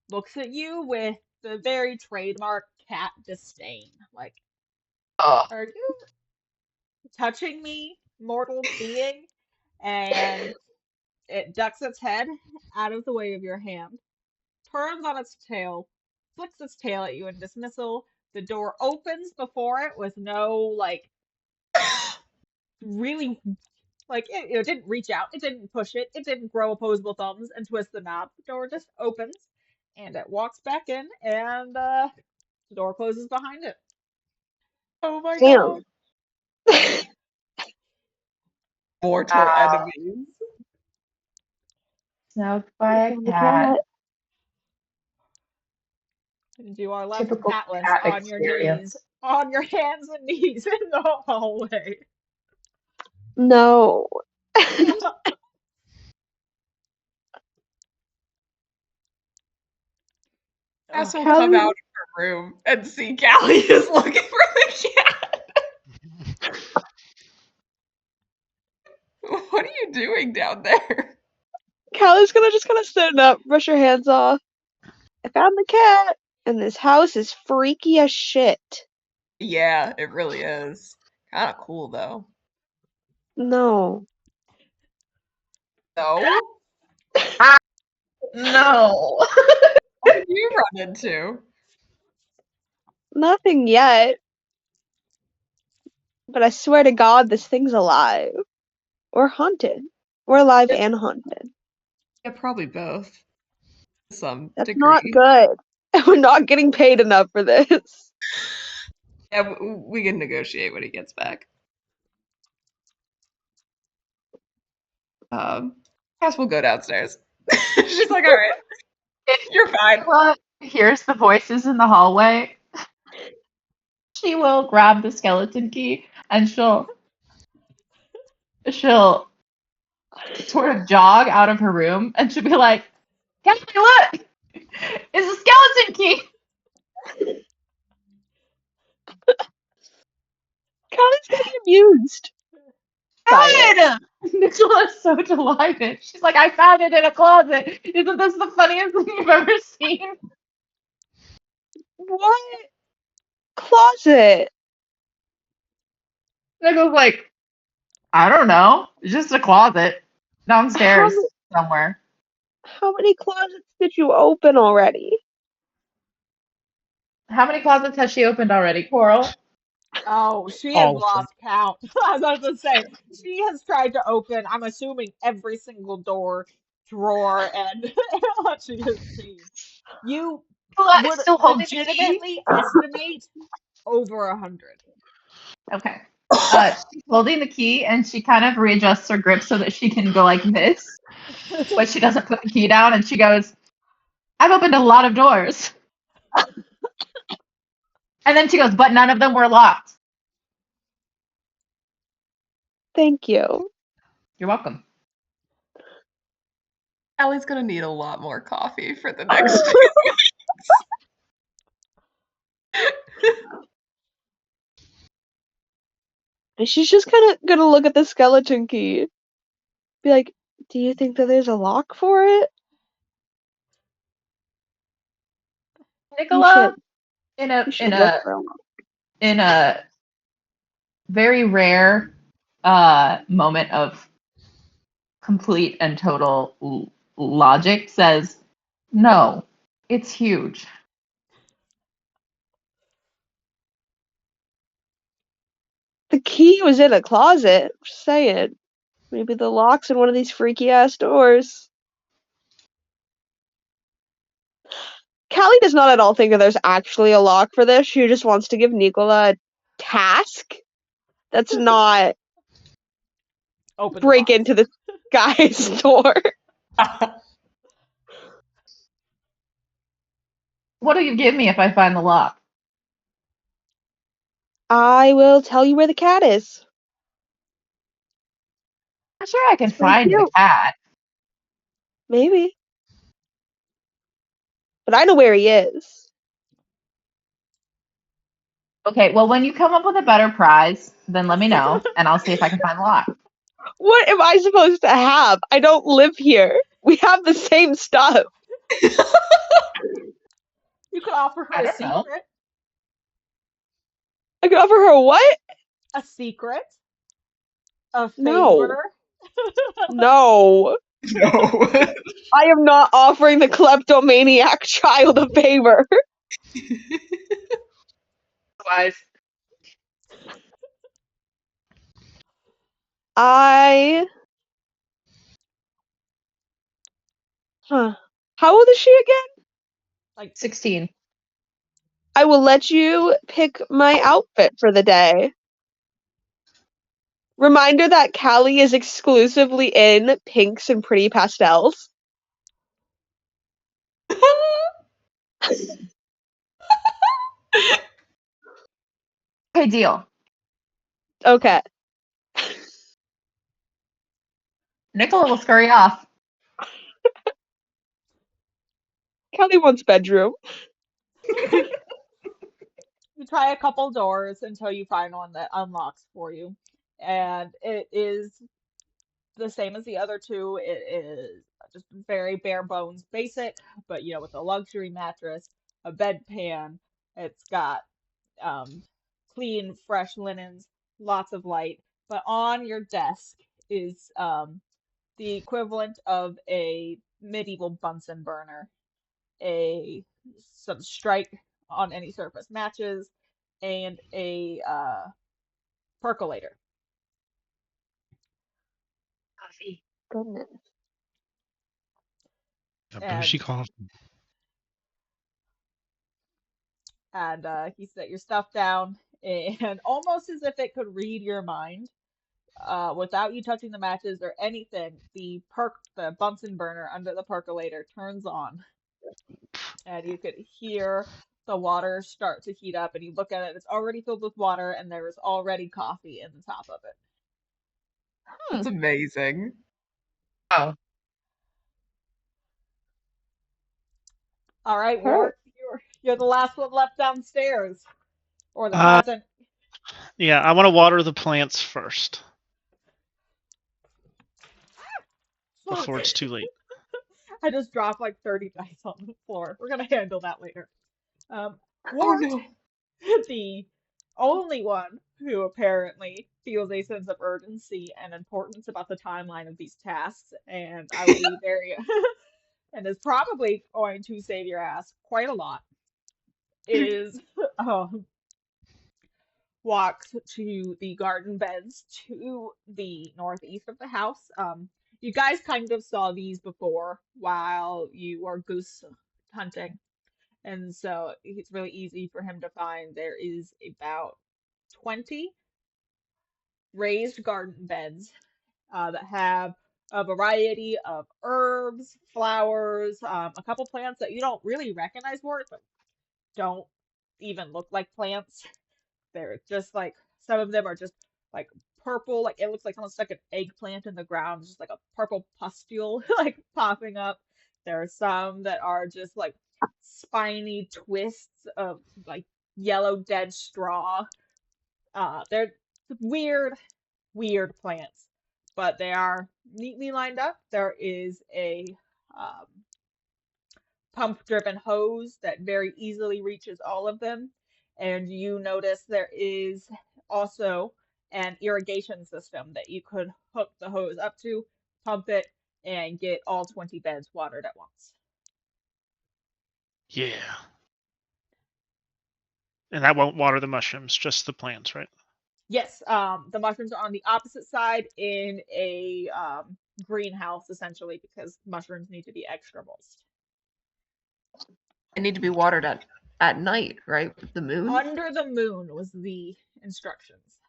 Speaker 2: looks at you with the very trademark cat disdain. Like,
Speaker 4: Oh,
Speaker 2: are you touching me, mortal being? And it ducks its head out of the way of your hand, turns on its tail, flicks its tail at you in dismissal. The door opens before it with no, like, really, like, it didn't reach out, it didn't push it, it didn't grow opposable thumbs and twist the knob. The door just opens and it walks back in, and the door closes behind it.
Speaker 1: Oh my god.
Speaker 5: Damn.
Speaker 1: Mortal enemies.
Speaker 4: snugged by a
Speaker 5: The
Speaker 4: cat.
Speaker 2: And you are left
Speaker 4: Typical
Speaker 2: catless
Speaker 4: cat
Speaker 2: on your knees,
Speaker 4: experience.
Speaker 2: on your hands and knees in the hallway.
Speaker 5: No.
Speaker 1: Cass will
Speaker 5: Callie,
Speaker 1: come out of her room and see Callie is looking for the cat. What are you doing down there?
Speaker 5: Callie's gonna just kind of stand up, brush her hands off. I found the cat, and this house is freaky as shit.
Speaker 1: Yeah, it really is. Kind of cool though.
Speaker 5: No.
Speaker 1: No?
Speaker 4: No.
Speaker 1: What did you run into?
Speaker 5: Nothing yet. But I swear to God, this thing's alive. Or haunted. Or alive and haunted.
Speaker 1: Yeah, probably both. To some
Speaker 5: That's not
Speaker 1: degree.
Speaker 5: good. We're not getting paid enough for this.
Speaker 1: Yeah, we can negotiate when he gets back. Cass will go downstairs. She's like, all right, you're fine.
Speaker 4: Look, here's the voices in the hallway. She will grab the skeleton key and she'll sort of jog out of her room and she'll be like, Kelly, look! It's a skeleton key!
Speaker 5: Callie's gonna be amused by it.
Speaker 4: Good! Nicola is so delighted. She's like, I found it in a closet. Isn't this the funniest thing you've ever seen?
Speaker 5: What? Closet.
Speaker 4: Nicola's like, I don't know. It's just a closet
Speaker 5: How,
Speaker 4: downstairs somewhere.
Speaker 5: How many closets did you open already?
Speaker 4: How many closets has she opened already, Coral?
Speaker 2: Oh, she has
Speaker 3: All of them.
Speaker 2: lost count. I was about to say, she has tried to open, I'm assuming, every single door, drawer, and what she has seen. You
Speaker 4: Nicola is
Speaker 2: would
Speaker 4: still holding the key.
Speaker 2: legitimately estimate over 100.
Speaker 4: Okay. She's holding the key and she kind of readjusts her grip so that she can go like this, but she doesn't put the key down and she goes, I've opened a lot of doors. And then she goes, but none of them were locked.
Speaker 5: Thank you.
Speaker 4: You're welcome.
Speaker 1: Allie's gonna need a lot more coffee for the next
Speaker 5: And she's just kind of gonna look at the skeleton key. Be like, do you think that there's a lock for it? You
Speaker 4: Nicola,
Speaker 5: should.
Speaker 4: in
Speaker 5: You should look for a lock.
Speaker 4: a very rare moment of complete and total logic, says, no, it's huge.
Speaker 5: The key was in a closet. Just saying. Maybe the lock's in one of these freaky ass doors. Callie does not at all think that there's actually a lock for this. She just wants to give Nicola a task that's not
Speaker 2: Open the
Speaker 5: break
Speaker 2: box.
Speaker 5: into the guy's door.
Speaker 4: What will you give me if I find the lock?
Speaker 5: I will tell you where the cat is.
Speaker 4: I'm sure I can
Speaker 5: It's pretty
Speaker 4: find the
Speaker 5: cute.
Speaker 4: cat.
Speaker 5: Maybe. But I know where he is.
Speaker 4: Okay, well, when you come up with a better prize, then let me know, and I'll see if I can find the lock.
Speaker 5: What am I supposed to have? I don't live here. We have the same stuff.
Speaker 2: You could offer her
Speaker 4: I
Speaker 2: a
Speaker 4: don't know.
Speaker 2: secret.
Speaker 5: I could offer her what?
Speaker 2: A secret? A
Speaker 5: No.
Speaker 2: favor?
Speaker 5: No.
Speaker 1: No.
Speaker 5: I am not offering the kleptomaniac child a favor.
Speaker 4: Otherwise,
Speaker 5: Huh. How old is she again?
Speaker 2: Like,
Speaker 4: 16.
Speaker 5: I will let you pick my outfit for the day. Reminder that Callie is exclusively in pinks and pretty pastels.
Speaker 4: Okay, deal.
Speaker 5: Okay.
Speaker 4: Nicola will scurry off.
Speaker 5: Callie wants bedroom.
Speaker 2: you try a couple doors until you find one that unlocks for you. And it is the same as the other two. It is just very bare bones basic, but with a luxury mattress, a bedpan. It's got clean, fresh linens, lots of light. But on your desk is the equivalent of a medieval Bunsen burner, some strike on any surface matches, and a percolator.
Speaker 4: Coffee.
Speaker 5: Goodness.
Speaker 3: A
Speaker 2: And
Speaker 3: bougie coffee.
Speaker 2: he set your stuff down, and almost as if it could read your mind, without you touching the matches or anything, the Bunsen burner under the percolator turns on, and you could hear the water start to heat up, and you look at it, it's already filled with water, and there is already coffee in the top of it.
Speaker 1: That's amazing.
Speaker 4: Oh.
Speaker 2: All right,
Speaker 5: Her.
Speaker 2: Ward, you're the last one left downstairs, or that
Speaker 3: Uh,
Speaker 2: hasn't.
Speaker 3: Yeah, I want to water the plants first before it's too late.
Speaker 2: I just dropped like 30 dice on the floor. We're gonna handle that later.
Speaker 1: Oh
Speaker 2: Ward,
Speaker 1: no.
Speaker 2: the only one who apparently feels a sense of urgency and importance about the timeline of these tasks, and I will be very and is probably going to save your ass quite a lot, is um, walk to the garden beds to the northeast of the house. You guys kind of saw these before while you were goose hunting, and so it's really easy for him to find. There is about 20 raised garden beds that have a variety of herbs, flowers, a couple plants that you don't really recognize for it, but don't even look like plants. They're just like some of them are just like purple, like it looks like someone stuck an eggplant in the ground, just like a purple pustule like popping up. There are some that are just like spiny twists of like yellow dead straw. They're weird, weird plants, but they are neatly lined up. There is a um, pump-driven hose that very easily reaches all of them. And you notice there is also an irrigation system that you could hook the hose up to, pump it, and get all 20 beds watered at once.
Speaker 3: Yeah. And that won't water the mushrooms, just the plants, right?
Speaker 2: Yes, the mushrooms are on the opposite side in a greenhouse, essentially, because mushrooms need to be extra moist.
Speaker 1: They need to be watered at night, right? With the moon.
Speaker 2: Under the moon was the instructions.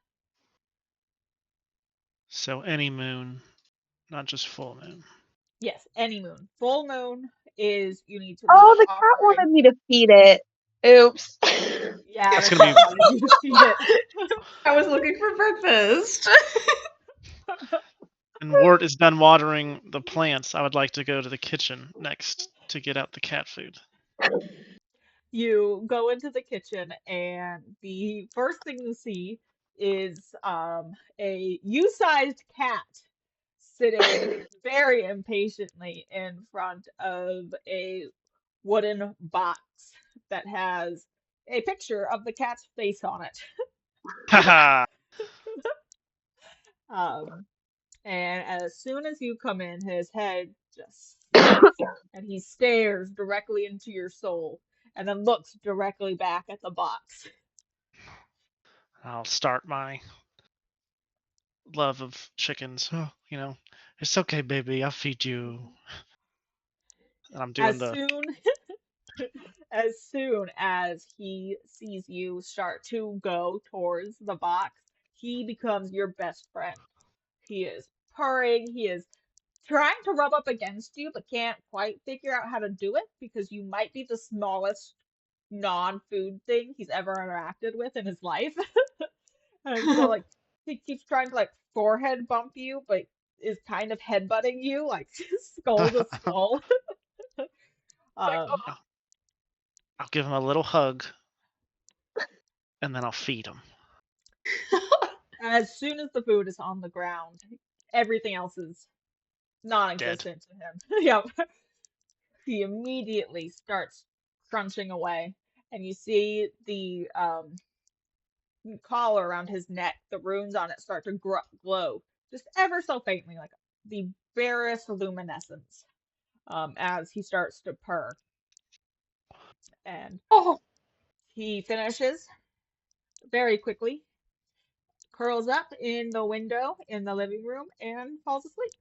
Speaker 3: So any moon, not just full moon.
Speaker 2: Yes, any moon. Full moon is you need to
Speaker 5: Oh,
Speaker 2: leave
Speaker 5: the
Speaker 2: an
Speaker 5: cat
Speaker 2: offering.
Speaker 5: wanted me to feed it. Oops.
Speaker 2: Yeah,
Speaker 3: It's
Speaker 2: the
Speaker 3: gonna
Speaker 2: cat wanted you to feed it.
Speaker 1: I was looking for breakfast.
Speaker 3: And Wart is done watering the plants. I would like to go to the kitchen next to get out the cat food.
Speaker 2: You go into the kitchen, and the first thing you see is a you-sized cat sitting very impatiently in front of a wooden box that has a picture of the cat's face on it.
Speaker 3: Haha.
Speaker 2: Um, and as soon as you come in, his head just snaps, and he stares directly into your soul, and then looks directly back at the box.
Speaker 3: I'll start my love of chickens. Oh, it's okay, baby. I'll feed you. And I'm doing
Speaker 2: As
Speaker 3: the.
Speaker 2: soon as soon as he sees you start to go towards the box, he becomes your best friend. He is purring, he is trying to rub up against you, but can't quite figure out how to do it because you might be the smallest non-food thing he's ever interacted with in his life. And so like he keeps trying to like forehead bump you, but is kind of headbutting you, like skull to skull. Um,
Speaker 3: I'll give him a little hug, and then I'll feed him.
Speaker 2: as soon as the food is on the ground, everything else is
Speaker 3: Dead.
Speaker 2: non-existent to him. Yep. He immediately starts crunching away, and you see the collar around his neck, the runes on it start to glow just ever so faintly, like the barest luminescence, as he starts to purr. And
Speaker 1: Oh,
Speaker 2: he finishes very quickly, curls up in the window in the living room, and falls asleep.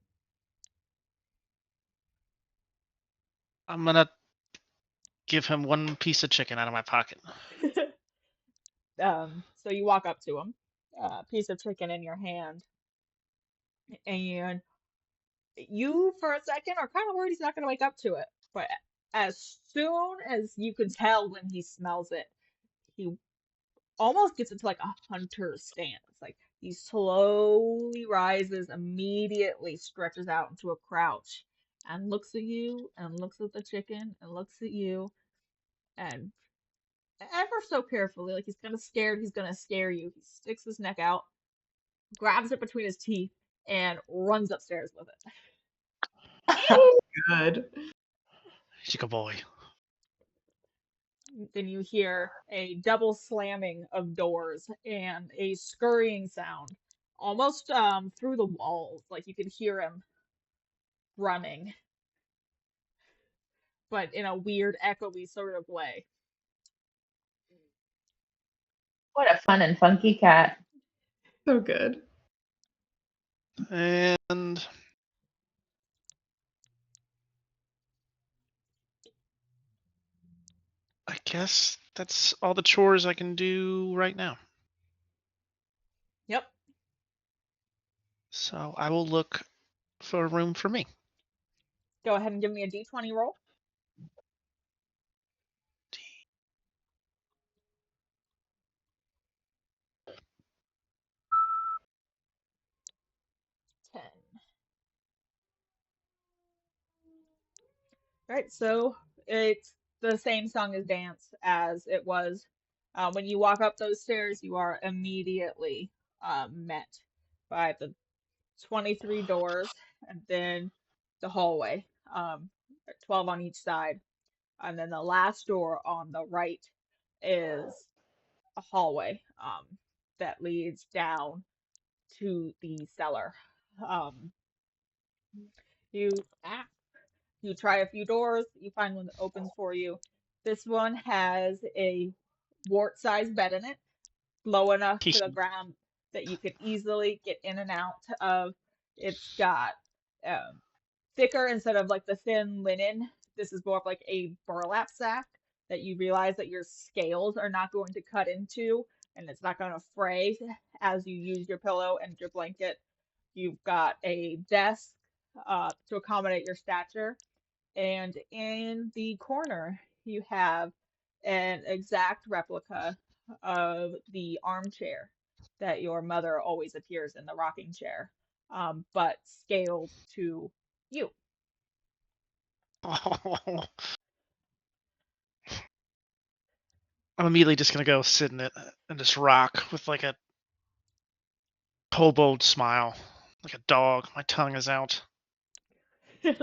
Speaker 3: I'm gonna give him one piece of chicken out of my pocket.
Speaker 2: So you walk up to him, a piece of chicken in your hand, and you, for a second, are kind of worried he's not going to wake up to it. But as soon as you can tell when he smells it, he almost gets into like a hunter stance. Like he slowly rises, immediately stretches out into a crouch, and looks at you, and looks at the chicken, and looks at you, and ever so carefully, like he's kind of scared he's going to scare you. He sticks his neck out, grabs it between his teeth, and runs upstairs with it.
Speaker 1: good.
Speaker 3: He's a good boy.
Speaker 2: Then you hear a double slamming of doors and a scurrying sound, almost through the walls, like you could hear him running. but in a weird, echoey sort of way.
Speaker 4: What a fun and funky cat.
Speaker 1: So good.
Speaker 3: And I guess that's all the chores I can do right now.
Speaker 2: Yep.
Speaker 3: So I will look for a room for me.
Speaker 2: Go ahead and give me a d20 roll. Ten. Right, so it's the same song and dance as it was. When you walk up those stairs, you are immediately met by the 23 doors and then the hallway, 12 on each side. And then the last door on the right is a hallway that leads down to the cellar. Um, you You try a few doors, you find one that opens for you. This one has a wart-sized bed in it, low enough to the ground that you could easily get in and out of. It's got um, thicker instead of like the thin linen. This is more of like a burlap sack that you realize that your scales are not going to cut into and it's not going to fray as you use your pillow and your blanket. You've got a desk to accommodate your stature. And in the corner, you have an exact replica of the armchair that your mother always appears in, the rocking chair, but scaled to you.
Speaker 3: I'm immediately just gonna go sit in it and just rock with like a kobold smile, like a dog. My tongue is out. Yeah.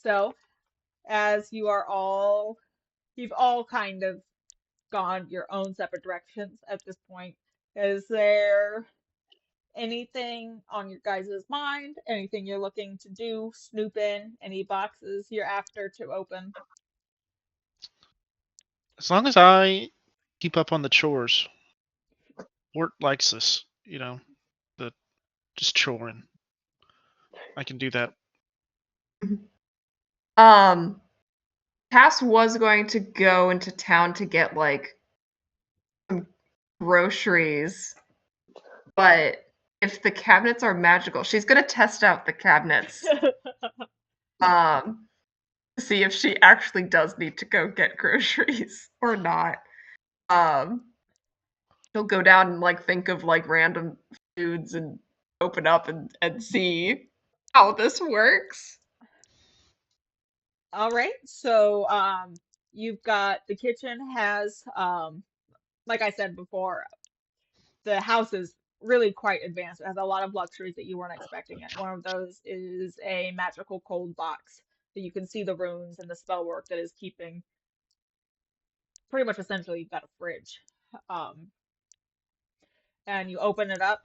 Speaker 2: So, as you've all kind of gone your own separate directions at this point. Is there anything on your guys' mind? Anything you're looking to do? Snoop in? Any boxes you're after to open?
Speaker 3: As long as I keep up on the chores, Wort likes this. The just choring. I can do that.
Speaker 1: Cass was going to go into town to get like some groceries, but if the cabinets are magical, she's gonna test out the cabinets. To see if she actually does need to go get groceries or not. She'll go down and like think of like random foods and open up and see how this works.
Speaker 2: All right, so you've got the kitchen has like I said before, the house is really quite advanced. It has a lot of luxuries that you weren't expecting it. One of those is a magical cold box that you can see the runes and the spell work that is keeping pretty much essentially you've got a fridge. Um, and you open it up,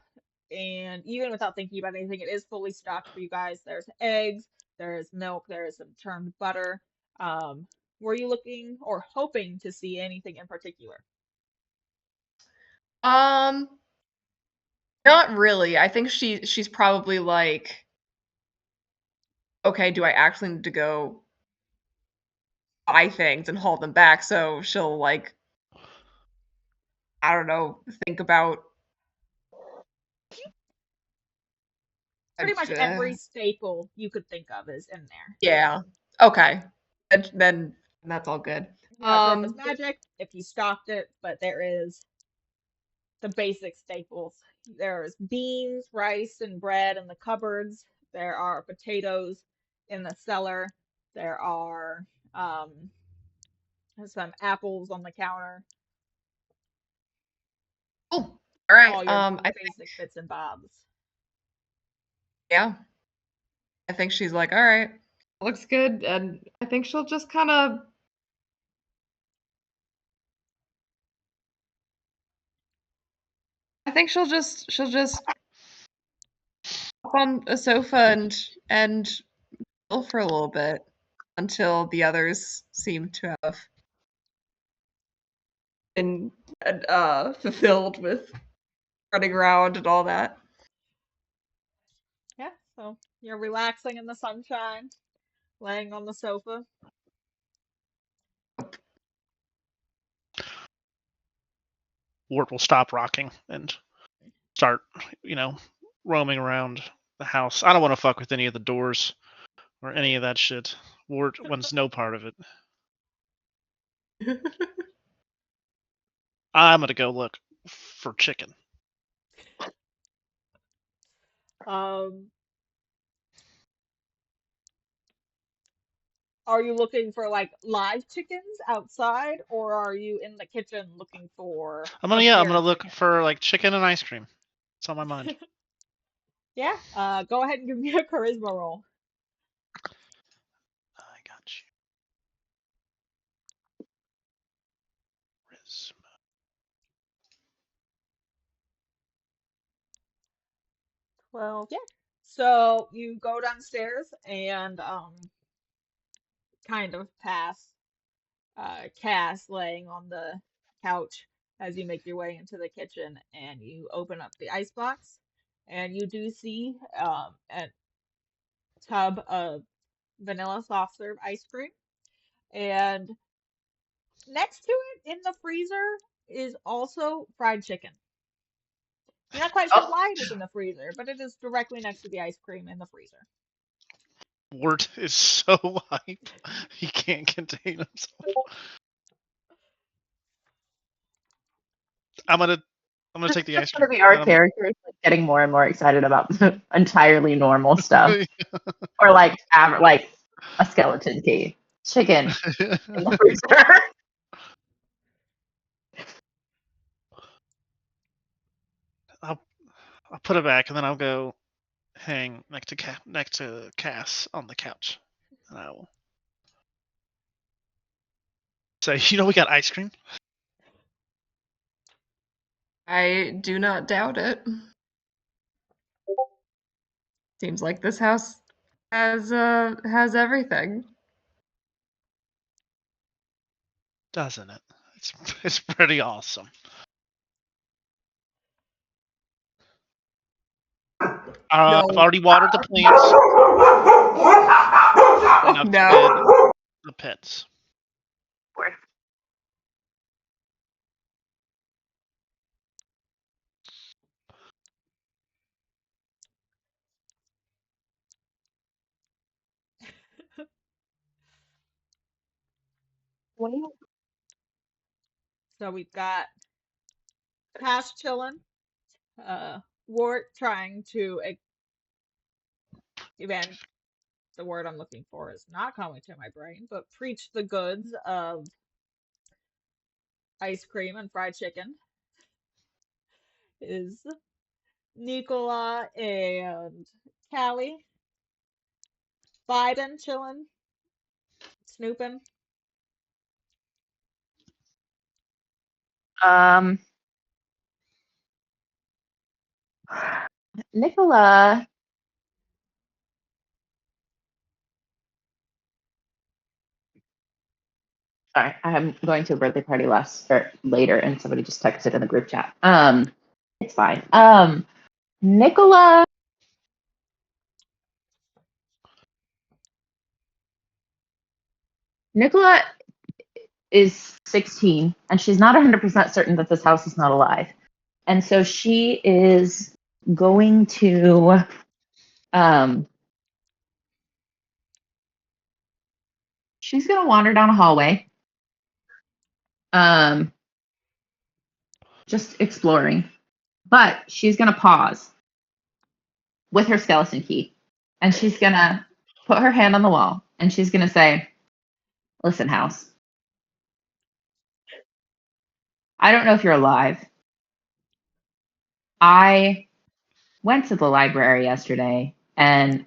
Speaker 2: and even without thinking about anything, it is fully stocked for you guys. There's eggs, there's milk, there's some churned butter. Were you looking or hoping to see anything in particular?
Speaker 1: Um, Not really. I think she's probably like, okay, do I actually need to go buy things and haul them back? So she'll like, I don't know, think about
Speaker 2: Pretty much every staple you could think of is in there.
Speaker 1: yeah. Okay. Then that's all good.
Speaker 2: You're not sure if it's magic, if you stocked it, but there is the basic staples. There's beans, rice, and bread in the cupboards. There are potatoes in the cellar. There are some apples on the counter.
Speaker 1: Cool. All right.
Speaker 2: All your
Speaker 1: I
Speaker 2: basic bits and bobs.
Speaker 1: Yeah. I think she's like, all right, looks good, and I think she'll just kind of. I think she'll just on a sofa and chill for a little bit until the others seem to have been fulfilled with running around and all that.
Speaker 2: Yeah, so you're relaxing in the sunshine, laying on the sofa.
Speaker 3: Wart will stop rocking and start, roaming around the house. I don't want to fuck with any of the doors or any of that shit. Wart wants no part of it. I'm gonna go look for chicken.
Speaker 2: Um, are you looking for like live chickens outside, or are you in the kitchen looking for
Speaker 3: I'm gonna
Speaker 2: prepared
Speaker 3: look
Speaker 2: chicken?
Speaker 3: for like chicken and ice cream. It's on my mind.
Speaker 2: Yeah, go ahead and give me a charisma roll.
Speaker 3: I got you. Charisma.
Speaker 2: 12, yeah. So you go downstairs and kind of pass Cass laying on the couch as you make your way into the kitchen, and you open up the icebox, and you do see a tub of vanilla soft serve ice cream, and next to it in the freezer is also fried chicken. You're not quite sure
Speaker 4: Oh,
Speaker 2: why it is in the freezer, but it is directly next to the ice cream in the freezer.
Speaker 3: Wart is so hype. He can't contain himself. I'm gonna take the
Speaker 4: this
Speaker 3: ice
Speaker 4: is going
Speaker 3: cream.
Speaker 4: to be our
Speaker 3: And
Speaker 4: characters like, getting more and more excited about entirely normal stuff, or like like a skeleton key, chicken in the freezer.
Speaker 3: I'll put it back, and then I'll go hang next to Cass on the couch, and I will say, we got ice cream.
Speaker 1: I do not doubt it. Seems like this house has everything.
Speaker 3: Doesn't it? It's pretty awesome.
Speaker 1: No.
Speaker 3: I've already watered the plants, and I've fed
Speaker 1: No.
Speaker 3: the pets.
Speaker 2: So we've got Cash chilling, Wart trying to even the word I'm looking for is not coming to my brain, but preach the goods of ice cream and fried chicken is Nicola and Callie. Biden chilling, snooping.
Speaker 4: Um, Nicola. Sorry, I'm going to a birthday party later, and somebody just texted in the group chat. It's fine. Nicola. Nicola is 16, and she's not 100% certain that this house is not alive. And so she is going to she's going to wander down a hallway, just exploring. But she's going to pause with her skeleton key, and she's going to put her hand on the wall, and she's going to say, "Listen, house, I don't know if you're alive. I went to the library yesterday, and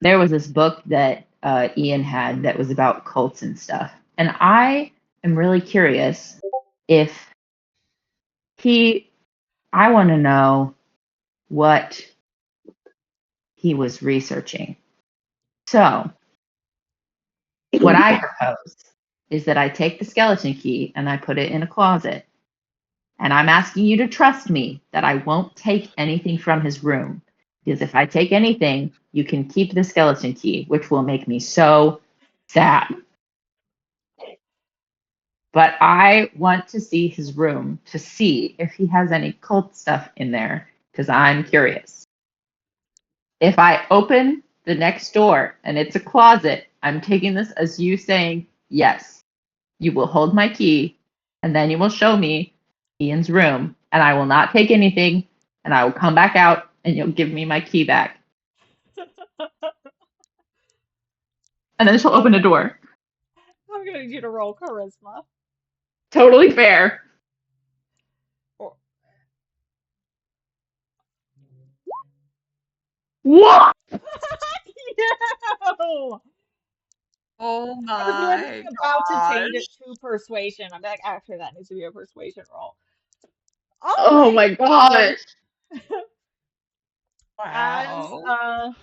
Speaker 4: there was this book that Ian had that was about cults and stuff. And I am really curious if I want to know what he was researching. So, what I propose is that I take the skeleton key and I put it in a closet. And I'm asking you to trust me that I won't take anything from his room. Because if I take anything, you can keep the skeleton key, which will make me so sad. But I want to see his room to see if he has any cult stuff in there, because I'm curious. If I open the next door and it's a closet, I'm taking this as you saying, yes, you will hold my key, and then you will show me Ian's room, and I will not take anything, and I will come back out, and you'll give me my key back. And then she'll open a door.
Speaker 2: I'm gonna need you to roll charisma.
Speaker 4: Totally fair.
Speaker 2: Or
Speaker 4: What?
Speaker 2: no!
Speaker 1: Oh
Speaker 2: I was literally
Speaker 1: my
Speaker 2: about to change it
Speaker 1: gosh.
Speaker 2: to persuasion. I'm like, actually, that needs to be a persuasion roll. All
Speaker 4: Oh
Speaker 2: right.
Speaker 4: my gosh.
Speaker 2: As
Speaker 1: Wow.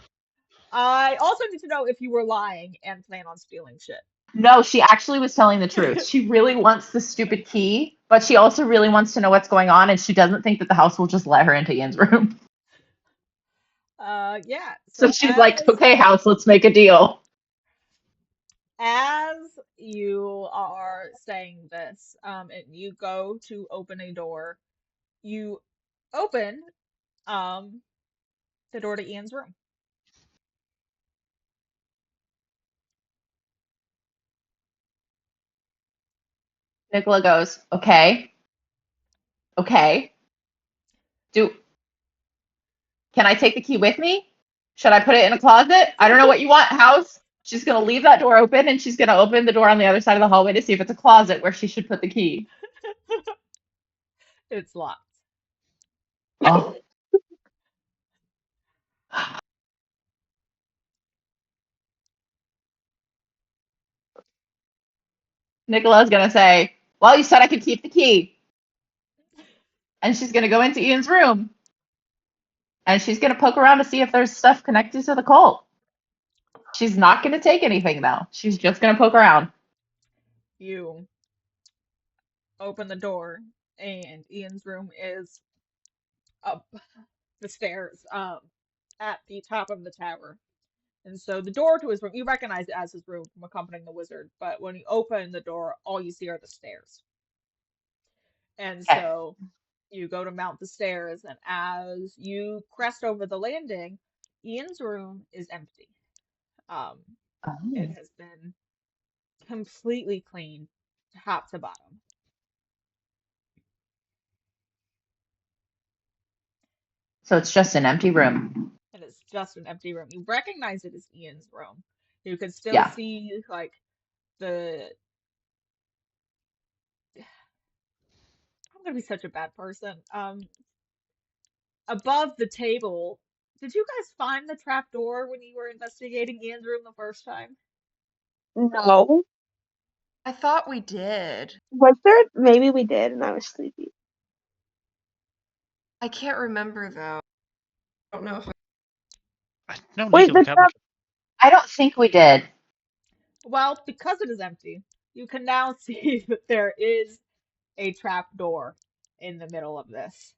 Speaker 2: I also need to know if you were lying and plan on stealing shit.
Speaker 4: No, she actually was telling the truth. She really wants the stupid key, but she also really wants to know what's going on, and she doesn't think that the house will just let her into Ian's room.
Speaker 2: Yeah.
Speaker 4: So
Speaker 2: So
Speaker 4: she's like, okay, house, let's make a deal.
Speaker 2: as you are saying this, and you go to open a door, you open the door to Ian's room.
Speaker 4: Nicola goes, okay, okay. Can I take the key with me? Should I put it in a closet? I don't know what you want, house. She's going to leave that door open, and she's going to open the door on the other side of the hallway to see if it's a closet where she should put the key.
Speaker 2: It's locked.
Speaker 4: Oh. Nicola's going to say, well, you said I could keep the key. And she's going to go into Ian's room. And she's going to poke around to see if there's stuff connected to the cult. She's not going to take anything, though. She's just going to poke around.
Speaker 2: You open the door, and Ian's room is up the stairs, at the top of the tower. And so the door to his room, you recognize it as his room from accompanying the wizard, but when you open the door, all you see are the stairs. And
Speaker 4: Okay.
Speaker 2: so you go to mount the stairs, and as you crest over the landing, Ian's room is empty. Um, it
Speaker 4: Oh.
Speaker 2: has been completely cleaned, top to bottom.
Speaker 4: So it's just an empty room.
Speaker 2: And it's just an empty room. You recognize it as Ian's room. You can still
Speaker 4: Yeah.
Speaker 2: see like the I'm gonna be such a bad person. Above the table, did you guys find the trap door when you were investigating Ian's room the first time?
Speaker 5: No.
Speaker 1: I thought we did.
Speaker 5: Was there? Maybe we did, and I was sleepy.
Speaker 1: I can't remember though. I don't know if
Speaker 3: No,
Speaker 5: Wait,
Speaker 3: Nico, we
Speaker 5: the
Speaker 3: got
Speaker 5: trap.
Speaker 3: like
Speaker 4: I don't think we did.
Speaker 2: Well, because it is empty, you can now see that there is a trap door in the middle of this.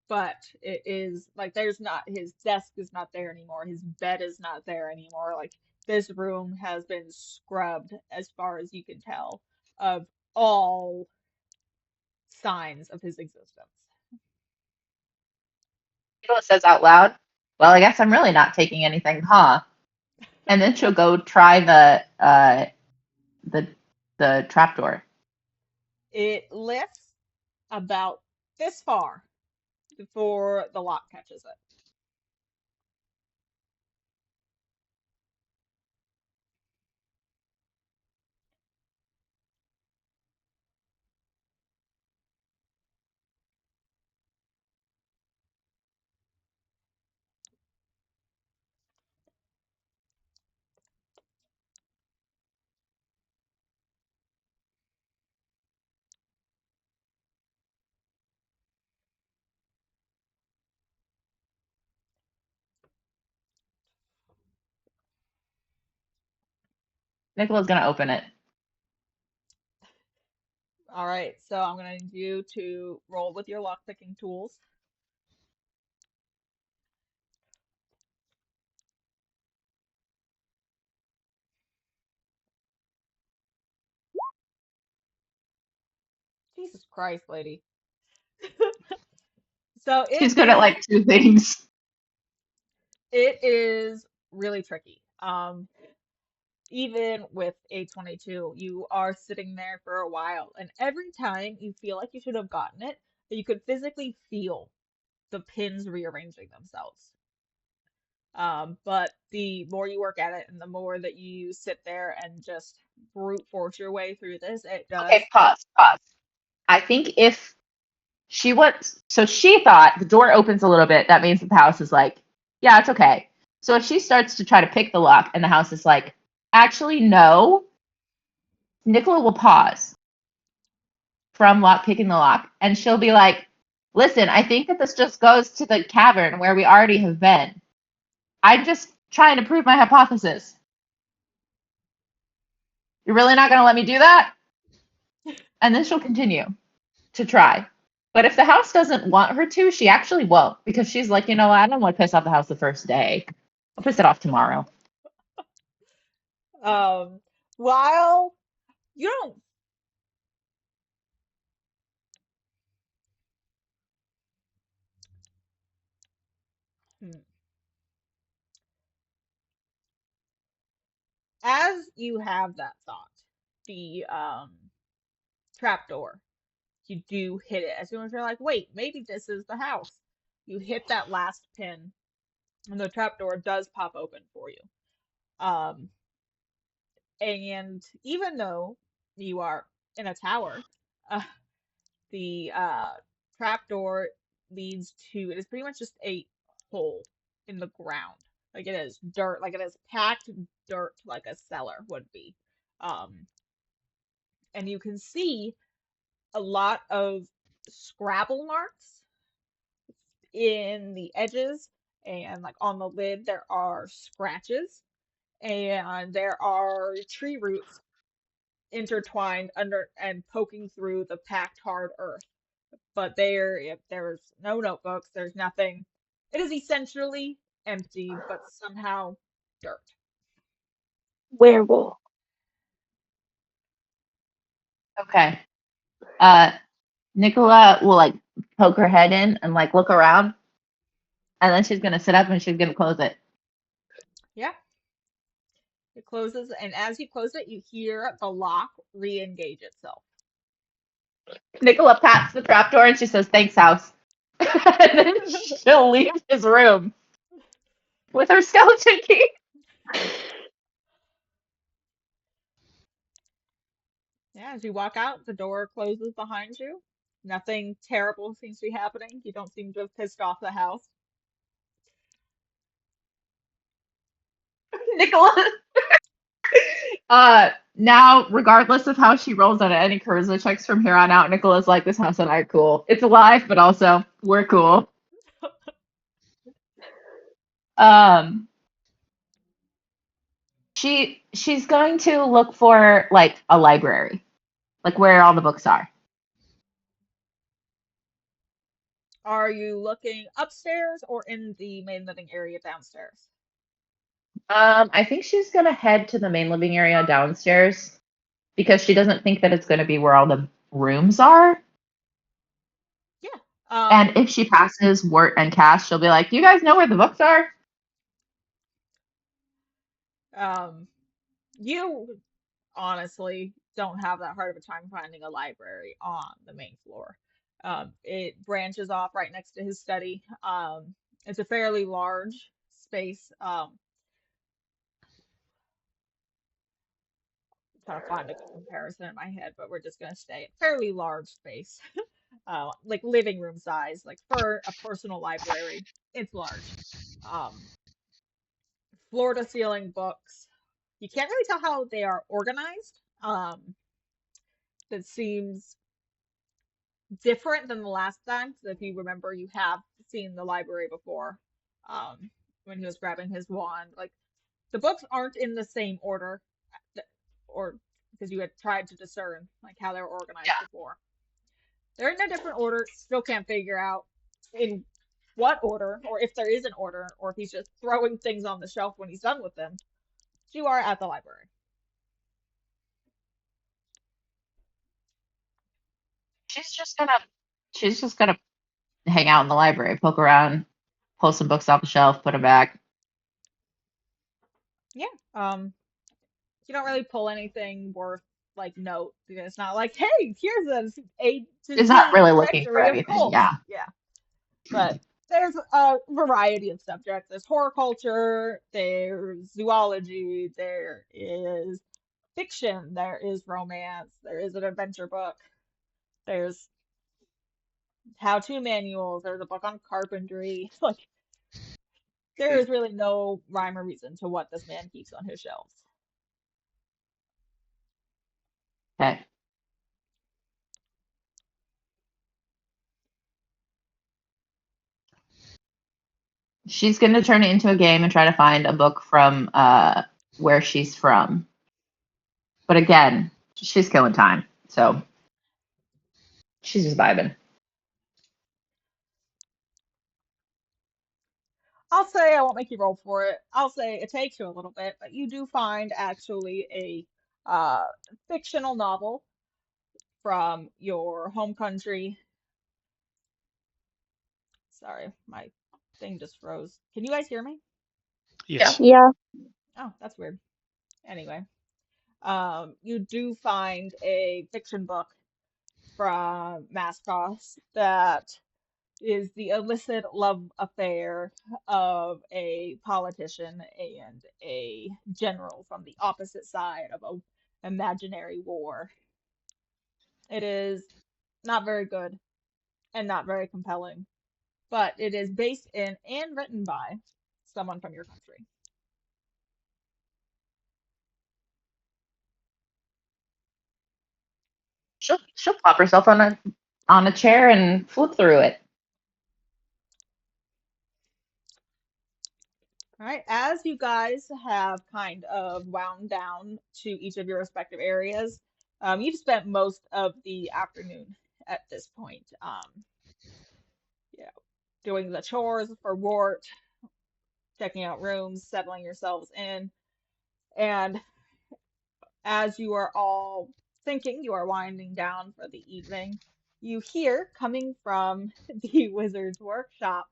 Speaker 2: But it is like there's not his desk is not there anymore, his bed is not there anymore. Like this room has been scrubbed as far as you can tell of all signs of his existence.
Speaker 4: Nicola says out loud, well, I guess I'm really not taking anything, huh? And then she'll go try the the trapdoor.
Speaker 2: It lifts about this far before the lock catches it.
Speaker 4: Nicola's gonna open it.
Speaker 2: All right, so I'm gonna need you to roll with your lockpicking tools. Jesus Christ, lady. So
Speaker 4: She's good at like 2 things.
Speaker 2: it is really tricky. Even with a 22, you are sitting there for a while, and every time you feel like you should have gotten it, you could physically feel the pins rearranging themselves. But the more you work at it and the more that you sit there and just brute force your way through this, it
Speaker 4: Okay,
Speaker 2: does.
Speaker 4: pause. I think if she wants, so she thought the door opens a little bit, that means that the house is like, yeah, it's okay. So if she starts to try to pick the lock and the house is like, actually, no, Nicola will pause from lock picking the lock and she'll be like, listen, I think that this just goes to the cavern where we already have been. I'm just trying to prove my hypothesis. You're really not going to let me do that? And then she'll continue to try. But if the house doesn't want her to, she actually won't because she's like, you know, I don't want to piss off the house the first day. I'll piss it off tomorrow.
Speaker 2: Um, while you don't, hmm. As you have that thought, the trapdoor, you do hit it as soon as you're like, wait, maybe this is the house. You hit that last pin, and the trapdoor does pop open for you. Um, and even though you are in a tower, uh, the trapdoor leads to it is pretty much just a hole in the ground. Like it is dirt, like it is packed dirt like a cellar would be. Um, and you can see a lot of Scrabble marks in the edges and like on the lid there are scratches and there are tree roots intertwined under and poking through the packed hard earth. But if there's no notebooks, there's nothing. It is essentially empty, but somehow dirt.
Speaker 5: Werewolf.
Speaker 4: Okay. Nicola will like poke her head in and like look around, and then she's gonna sit up and she's gonna close it.
Speaker 2: Yeah, it closes, and as you close it, you hear the lock re-engage itself.
Speaker 4: Nicola pats the trapdoor and she says, "Thanks, house." And then she'll leave his room with her skeleton key.
Speaker 2: Yeah, as you walk out, the door closes behind you. Nothing terrible seems to be happening. You don't seem to have pissed off the house.
Speaker 4: Nicola. Now, regardless of how she rolls on any charisma checks from here on out, Nicola's like, this house and I are cool. It's alive, but also we're cool. Um, she's going to look for like a library, like where all the books are.
Speaker 2: Are you looking upstairs or in the main living area downstairs?
Speaker 4: I think she's gonna head to the main living area downstairs because she doesn't think that it's gonna be where all the rooms are.
Speaker 2: Yeah.
Speaker 4: And if she passes Wirt and Cass, she'll be like, "Do you guys know where the books are?"
Speaker 2: Um, you honestly don't have that hard of a time finding a library on the main floor. It branches off right next to his study. It's a fairly large space. Trying to find a good comparison in my head, but we're just gonna stay fairly large space, like living room size, like for a personal library. It's large. Um, Floor to ceiling books. You can't really tell how they are organized. That seems different than the last time. So if you remember, you have seen the library before, when he was grabbing his wand. Like the books aren't in the same order. or because you had tried to discern like how they were organized
Speaker 4: Yeah.
Speaker 2: before. They're in a different order. Still can't figure out in what order, or if there is an order, or if he's just throwing things on the shelf when he's done with them. You are at the library.
Speaker 4: She's just gonna hang out in the library, poke around, pull some books off the shelf, put them back.
Speaker 2: Yeah. You don't really pull anything worth like note because it's not like, hey, here's an A to
Speaker 4: She's not
Speaker 2: Z
Speaker 4: really looking for
Speaker 2: directory of
Speaker 4: anything.
Speaker 2: cults.
Speaker 4: Yeah.
Speaker 2: Yeah. But there's a variety of subjects. There's horticulture, there's zoology, there is fiction, there is romance, there is an adventure book, there's how-to manuals, there's a book on carpentry. Like there is really no rhyme or reason to what this man keeps on his shelves.
Speaker 4: Okay. She's going to turn it into a game and try to find a book from where she's from. But again, she's killing time. So she's just vibing.
Speaker 2: I'll say I won't make you roll for it. I'll say it takes you a little bit, but you do find actually a fictional novel from your home country. Sorry, my thing just froze. Can you guys hear me?
Speaker 3: Yes.
Speaker 5: Yeah.
Speaker 2: Oh, that's weird. Anyway, you do find a fiction book from Mascos that is the illicit love affair of a politician and a general from the opposite side of an imaginary war. It is not very good and not very compelling, but it is based in and written by someone from your country.
Speaker 4: She'll plop herself on a chair and flip through it.
Speaker 2: All right, as you guys have kind of wound down to each of your respective areas, you've spent most of the afternoon at this point, you know, doing the chores for Wart, checking out rooms, settling yourselves in, and as you are all thinking you are winding down for the evening, you hear coming from the wizard's workshop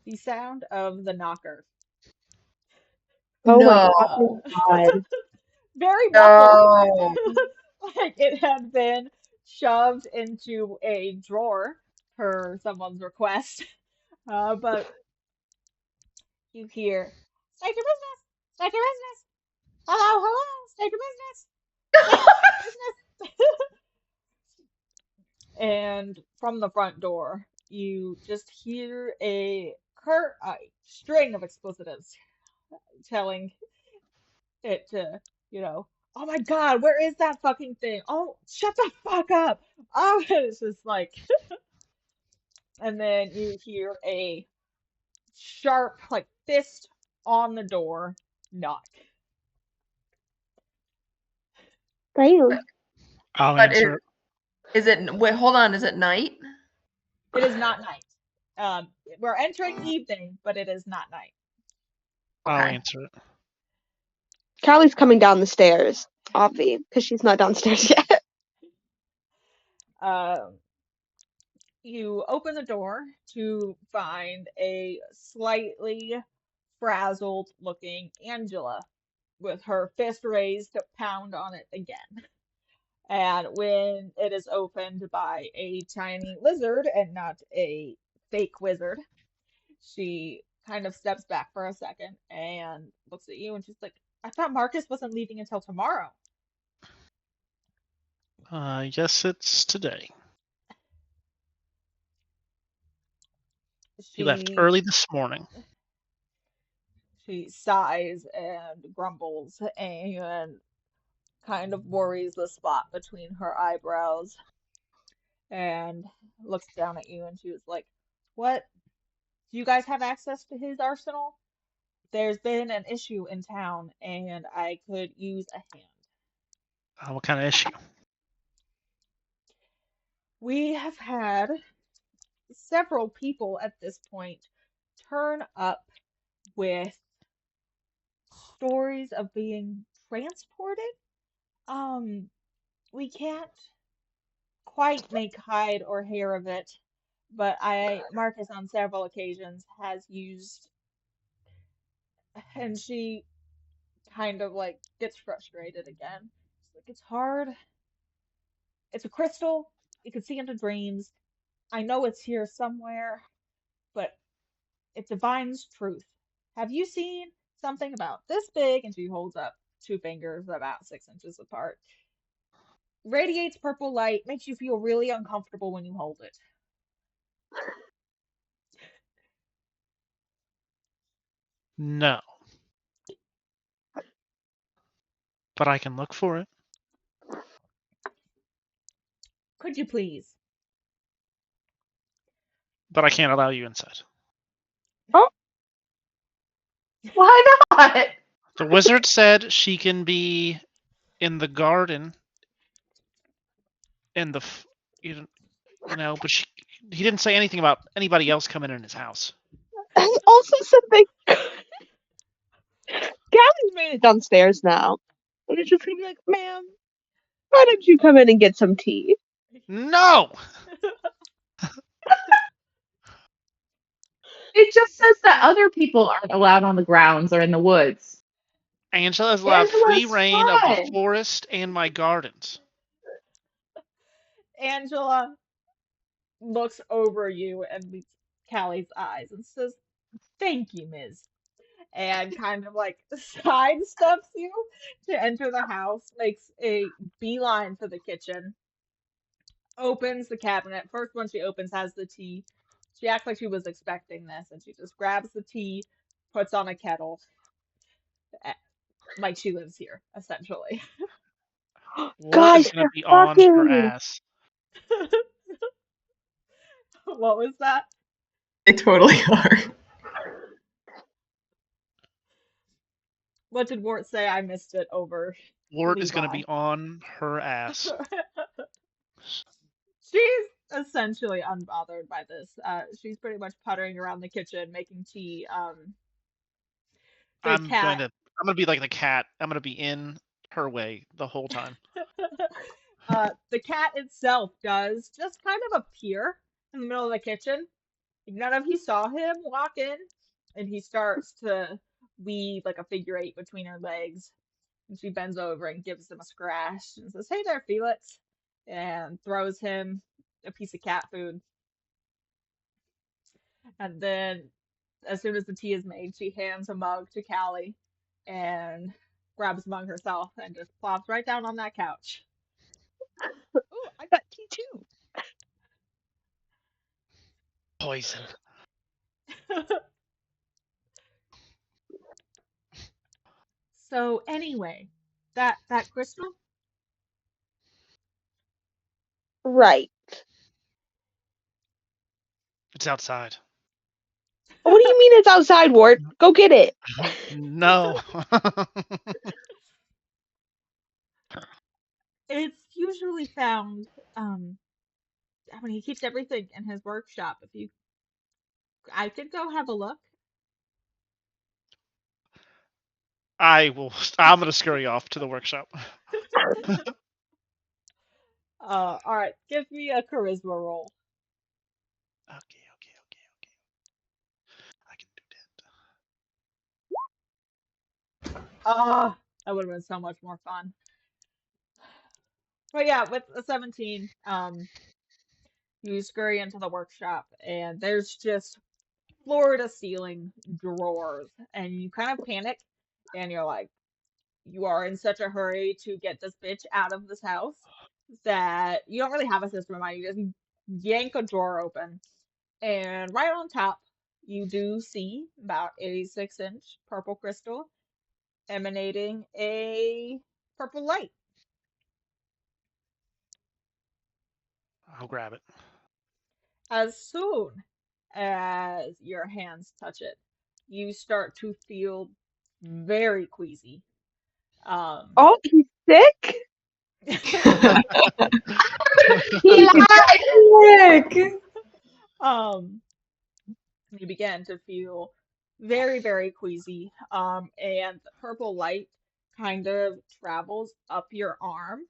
Speaker 2: the sound of the knocker.
Speaker 5: Oh my
Speaker 1: No.
Speaker 5: fucking god.
Speaker 2: Very muffled,
Speaker 1: No.
Speaker 2: like it had been shoved into a drawer per someone's request. But you hear, state your business, state your business, hello, hello, state your business, state your business. And from the front door, you just hear a string of expletives telling it to, oh my God, where is that fucking thing? Oh, shut the fuck up. Oh, it's just like, and then you hear a sharp, like, fist on the door knock.
Speaker 5: Damn.
Speaker 3: I'll
Speaker 1: But
Speaker 3: answer it.
Speaker 1: is it, wait, hold on, is it night?
Speaker 2: It is not night. We're entering evening, but it is not night.
Speaker 3: I'll
Speaker 1: Okay.
Speaker 3: answer it.
Speaker 5: Callie's coming down the stairs, obvi, because she's not downstairs yet.
Speaker 2: Um, you open the door to find a slightly frazzled looking Angela with her fist raised to pound on it again. And when it is opened by a tiny lizard and not a fake wizard, she kind of steps back for a second and looks at you and she's like, I thought Marcus wasn't leaving until tomorrow.
Speaker 3: Yes, it's today. He left
Speaker 2: She
Speaker 3: early this morning.
Speaker 2: she sighs and grumbles and kind of worries the spot between her eyebrows and looks down at you and she was like, what? Do you guys have access to his arsenal? There's been an issue in town and I could use a hand.
Speaker 3: What kind of issue?
Speaker 2: We have had several people at this point turn up with stories of being transported. We can't quite make hide or hair of it, but Marcus on several occasions has used, and she kind of like gets frustrated again. She's like, it's hard. It's a crystal. You can see into dreams. I know it's here somewhere, but it divines truth. Have you seen something about this big? And she holds up two fingers about 6 inches apart. Radiates purple light, makes you feel really uncomfortable when you hold it.
Speaker 3: No. But I can look for it.
Speaker 2: Could you please?
Speaker 3: But I can't allow you inside.
Speaker 4: Why not?
Speaker 3: The wizard said she can be in the garden in the you but he didn't say anything about anybody else coming in his house.
Speaker 5: I also said Gabby's made it downstairs now. And it's just gonna be like, ma'am, why don't you come in and get some tea?
Speaker 3: No.
Speaker 4: It just says that other people aren't allowed on the grounds or in the woods.
Speaker 3: Angela has allowed free
Speaker 4: Angela's
Speaker 3: reign of the
Speaker 4: fine.
Speaker 3: forest and my gardens.
Speaker 2: Angela looks over you and meets Callie's eyes and says, "Thank you, Ms." And kind of like sidesteps you to enter the house, makes a beeline for the kitchen, opens the cabinet. First one she opens has the tea. She acts like she was expecting this, and she just grabs the tea, puts on a kettle, like she lives here, essentially.
Speaker 3: Wart is
Speaker 5: Guys,
Speaker 3: going to be
Speaker 5: they're
Speaker 3: on her
Speaker 5: fucking.
Speaker 3: ass.
Speaker 2: What was that?
Speaker 1: They totally are.
Speaker 2: What did Wart say? I missed it over.
Speaker 3: Wart is going to
Speaker 2: Levi.
Speaker 3: be on her ass.
Speaker 2: She's essentially unbothered by this. She's pretty much puttering around the kitchen making tea. The
Speaker 3: I'm
Speaker 2: cat.
Speaker 3: going to be like the cat. I'm going to be in her way the whole time.
Speaker 2: The cat itself does just kind of appear in the middle of the kitchen. None of you saw him walk in, and he starts to weave like a figure eight between her legs. And she bends over and gives him a scratch and says, "Hey there, Felix," and throws him a piece of cat food. And then, as soon as the tea is made, she hands a mug to Callie and grabs a mug herself and just plops right down on that couch.
Speaker 5: Oh, I got tea too.
Speaker 3: Poison.
Speaker 2: So anyway, that crystal?
Speaker 5: Right.
Speaker 3: It's outside.
Speaker 5: What do you mean it's outside, Wart? Go get it.
Speaker 3: No.
Speaker 2: It's usually found, he keeps everything in his workshop. I could go have a look.
Speaker 3: I'm going to scurry off to the workshop.
Speaker 2: All right, give me a charisma roll.
Speaker 3: Okay. I can do that.
Speaker 2: That would have been so much more fun. But yeah, with a 17, you scurry into the workshop, and there's just floor to ceiling drawers, and you kind of panic, and you're like, you are in such a hurry to get this bitch out of this house that you don't really have a system in mind. You just yank a drawer open, and right on top, you do see about a 6-inch purple crystal emanating a purple light.
Speaker 3: I'll grab it.
Speaker 2: As soon as your hands touch it, you start to feel very queasy.
Speaker 5: Oh, he's sick?
Speaker 4: He lied.
Speaker 1: Heck.
Speaker 2: You begin to feel very, very queasy. And the purple light kind of travels up your arm.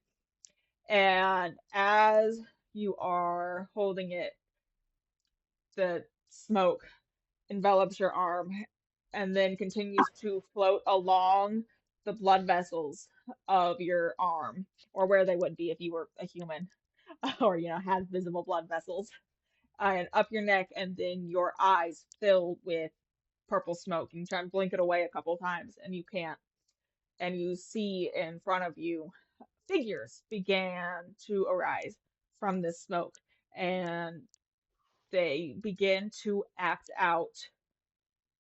Speaker 2: And as you are holding it, the smoke envelops your arm and then continues to float along the blood vessels of your arm, or where they would be if you were a human, or had visible blood vessels, and up your neck, and then your eyes fill with purple smoke. You try and blink it away a couple times, and you can't. And you see in front of you figures began to arise from this smoke, and they begin to act out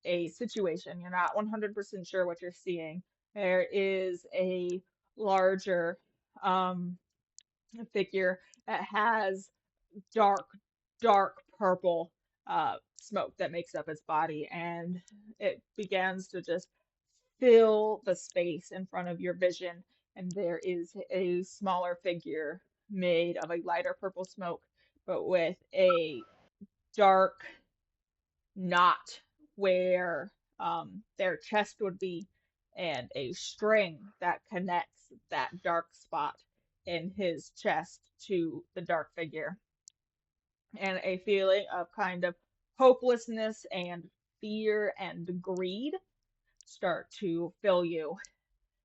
Speaker 2: a situation. You're not 100% sure what you're seeing. There is a larger figure that has dark, dark purple smoke that makes up its body, and it begins to just fill the space in front of your vision. And there is a smaller figure made of a lighter purple smoke, but with a dark knot where their chest would be, and a string that connects that dark spot in his chest to the dark figure. And a feeling of kind of hopelessness and fear and greed start to fill you.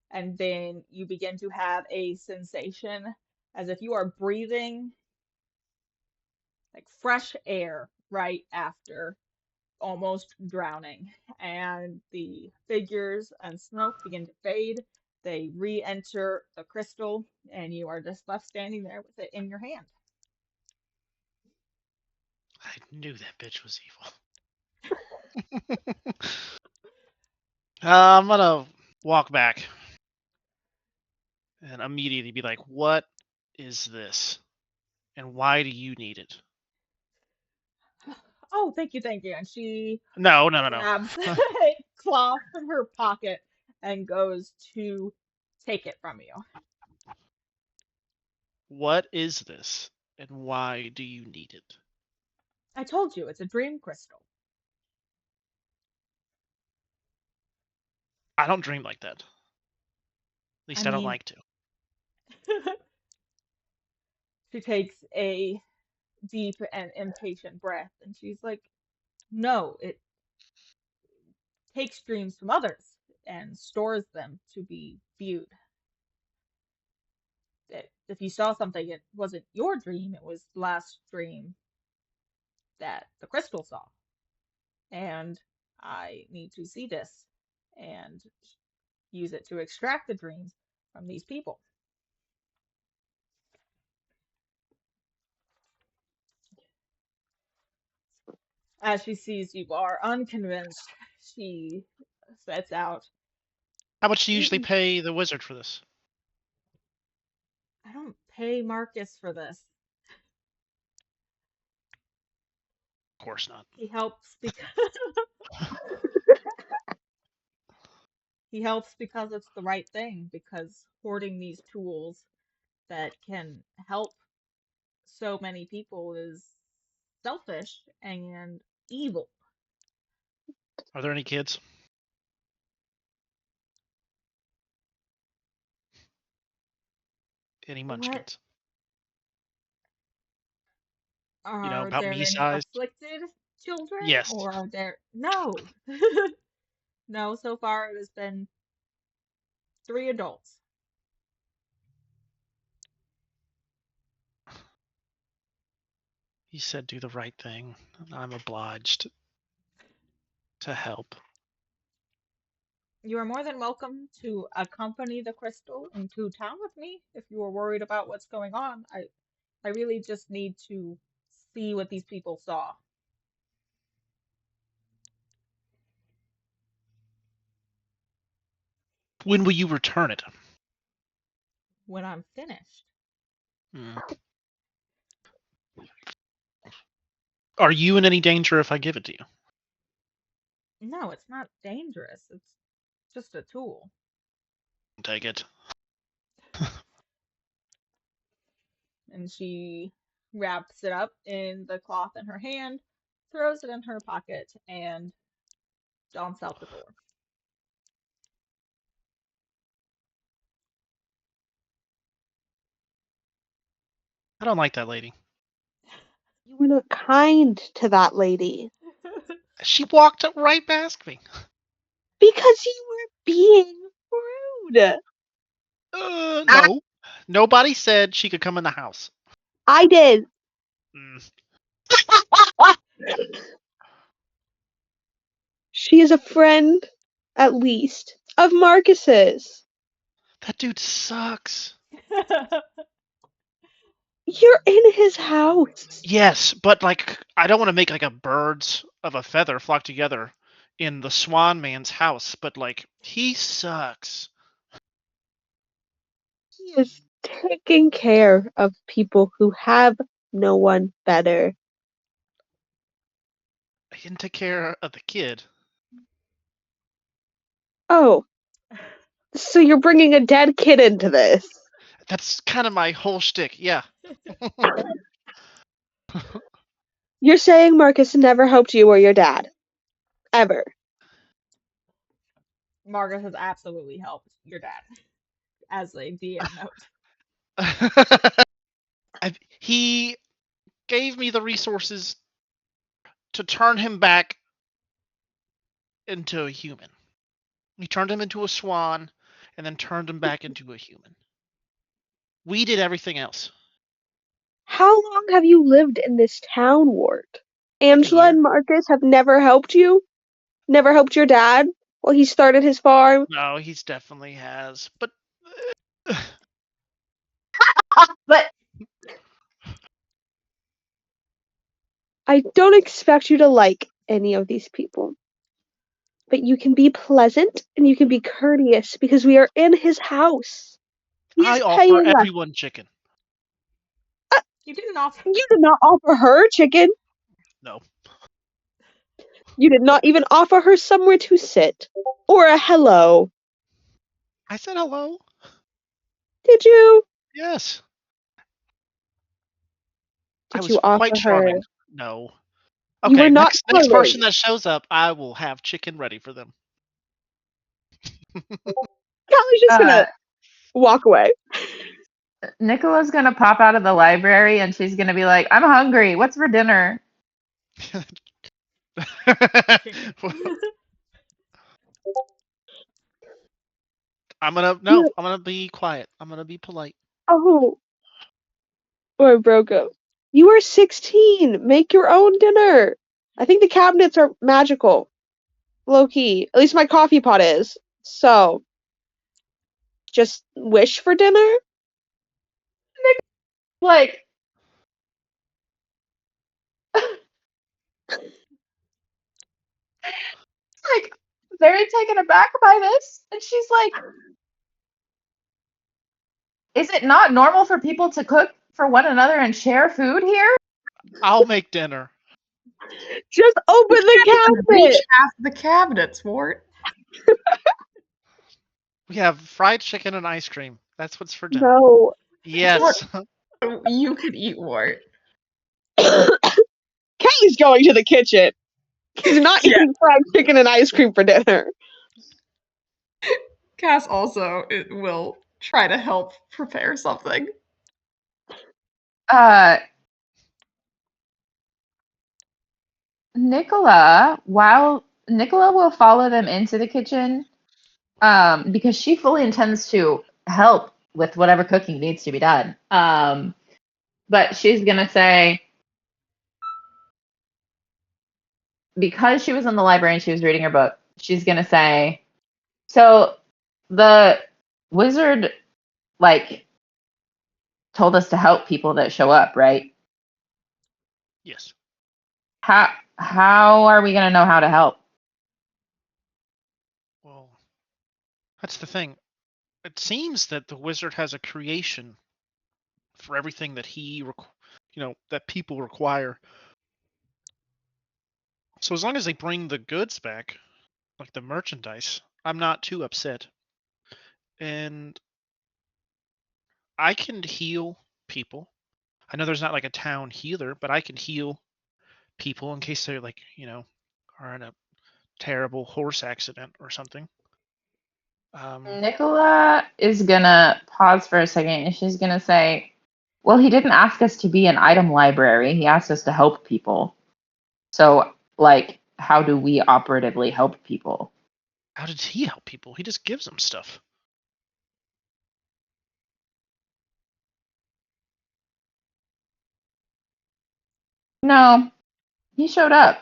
Speaker 2: And then you begin to have a sensation as if you are breathing like fresh air right after almost drowning. And the figures and smoke begin to fade. They re-enter the crystal, and you are just left standing there with it in your hand.
Speaker 3: I knew that bitch was evil. I'm gonna walk back and immediately be like, "What is this? And why do you need it?"
Speaker 2: Oh, thank you, thank you. And she
Speaker 3: No.
Speaker 2: grabs a cloth from her pocket and goes to take it from you.
Speaker 3: What is this? And why do you need it?
Speaker 2: I told you, it's a dream crystal.
Speaker 3: I don't dream like that. At
Speaker 2: I
Speaker 3: least I don't
Speaker 2: mean,
Speaker 3: like to.
Speaker 2: she takes a deep and impatient breath, and she's like, no, it takes dreams from others and stores them to be viewed. That if you saw something, it wasn't your dream, it was the last dream that the crystal saw. And I need to see this and use it to extract the dreams from these people. As she sees you are unconvinced, she sets out.
Speaker 3: How much do you usually pay the wizard for this?
Speaker 2: I don't pay Marcus for this.
Speaker 3: Of course not.
Speaker 2: He helps because he helps because it's the right thing, because hoarding these tools that can help so many people is selfish and evil.
Speaker 3: Are there any kids? Any
Speaker 2: What?
Speaker 3: munchkins?
Speaker 2: Are
Speaker 3: About
Speaker 2: there
Speaker 3: me
Speaker 2: any
Speaker 3: sized?
Speaker 2: afflicted children?
Speaker 3: Yes.
Speaker 2: Or are there... No. No, so far it has been 3 adults.
Speaker 3: He said do the right thing. I'm obliged to help.
Speaker 2: You are more than welcome to accompany the crystal into town with me if you are worried about what's going on. I really just need to see what these people saw.
Speaker 3: When will you return it?
Speaker 2: When I'm finished.
Speaker 3: Hmm. Are you in any danger if I give it to you?
Speaker 2: No, it's not dangerous. It's just a tool.
Speaker 3: Take it.
Speaker 2: And she wraps it up in the cloth in her hand, throws it in her pocket, and jaunts out the door.
Speaker 3: I don't like that lady.
Speaker 5: You were not kind to that lady.
Speaker 3: She walked right past me.
Speaker 5: Because you were being rude.
Speaker 3: No. Nobody said she could come in the house.
Speaker 5: I did.
Speaker 3: Mm.
Speaker 5: She is a friend, at least, of Marcus's.
Speaker 3: That dude sucks.
Speaker 5: You're in his house.
Speaker 3: Yes, but like I don't want to make like a birds of a feather flock together in the Swan Man's house, but like he sucks.
Speaker 5: He is taking care of people who have no one better.
Speaker 3: He didn't take care of the kid.
Speaker 5: Oh, so you're bringing a dead kid into this?
Speaker 3: That's kind of my whole shtick. Yeah.
Speaker 5: You're saying Marcus never helped you or your dad? Ever?
Speaker 2: Marcus has absolutely helped your dad as a DM note.
Speaker 3: He gave me the resources to turn him back into a human. He turned him into a swan and then turned him back into a human. We did everything else.
Speaker 5: How long have you lived in this town, Wart?
Speaker 3: Like a
Speaker 5: Angela
Speaker 3: year.
Speaker 5: and Marcus have never helped you? Never helped your dad while he started his farm?
Speaker 3: No, he's definitely has. But
Speaker 4: But
Speaker 5: I don't expect you to like any of these people. But you can be pleasant and you can be courteous because we are in his house. He
Speaker 3: I
Speaker 5: is
Speaker 3: offer
Speaker 5: paying us.
Speaker 3: everyone chicken.
Speaker 2: You didn't offer.
Speaker 5: You did not offer her chicken.
Speaker 3: No.
Speaker 5: You did not even offer her somewhere to sit. Or a hello.
Speaker 3: I said hello.
Speaker 5: Did you?
Speaker 3: Yes. I
Speaker 5: Did
Speaker 3: was
Speaker 5: you
Speaker 3: quite
Speaker 5: offer her?
Speaker 3: charming. No.
Speaker 5: You were
Speaker 3: Okay,
Speaker 5: not
Speaker 3: next person
Speaker 5: charming.
Speaker 3: that shows up, I will have chicken ready for them.
Speaker 5: Callie's just gonna walk away.
Speaker 4: Nicola's gonna pop out of the library and she's gonna be like, "I'm hungry. What's for dinner?"
Speaker 2: Chicken.
Speaker 3: I'm
Speaker 5: Yeah.
Speaker 3: gonna be quiet. I'm gonna be polite.
Speaker 5: Oh, or broke up. You are 16. Make your own dinner. I think the cabinets are magical. Low key. At least my coffee pot is. So, just wish for dinner?
Speaker 4: Like, like very taken aback by this, and she's like, "Is it not normal for people to cook for one another and share food here?"
Speaker 3: I'll make dinner.
Speaker 5: Just open
Speaker 1: You
Speaker 5: the
Speaker 1: can't even reach
Speaker 5: cabinet.
Speaker 1: half the cabinets, Wart.
Speaker 3: We have fried chicken and ice cream. That's what's for dinner.
Speaker 5: No.
Speaker 3: Yes.
Speaker 1: You could eat Wart.
Speaker 5: Kelly's going to the kitchen. He's not
Speaker 1: Yeah.
Speaker 5: eating fried chicken and ice cream for dinner.
Speaker 1: Cass also will try to help prepare something.
Speaker 4: Uh, while Nicola will follow them into the kitchen, because she fully intends to help with whatever cooking needs to be done. But she's gonna say, because she was in the library and she was reading her book, she's gonna say, "So the wizard like told us to help people that show up, right?
Speaker 3: Yes.
Speaker 4: How are we gonna know how to help?"
Speaker 3: Well, that's the thing. It seems that the wizard has a creation for everything that that people require. So as long as they bring the goods back, like the merchandise, I'm not too upset. And I can heal people. I know there's not like a town healer, but I can heal people in case they're like, are in a terrible horse accident or something.
Speaker 4: Nicola is gonna pause for a second and she's gonna say, well, he didn't ask us to be an item library. He asked us to help people. So, like, how do we operatively help people?
Speaker 3: How did he help people? He just gives them stuff.
Speaker 4: No, he showed up.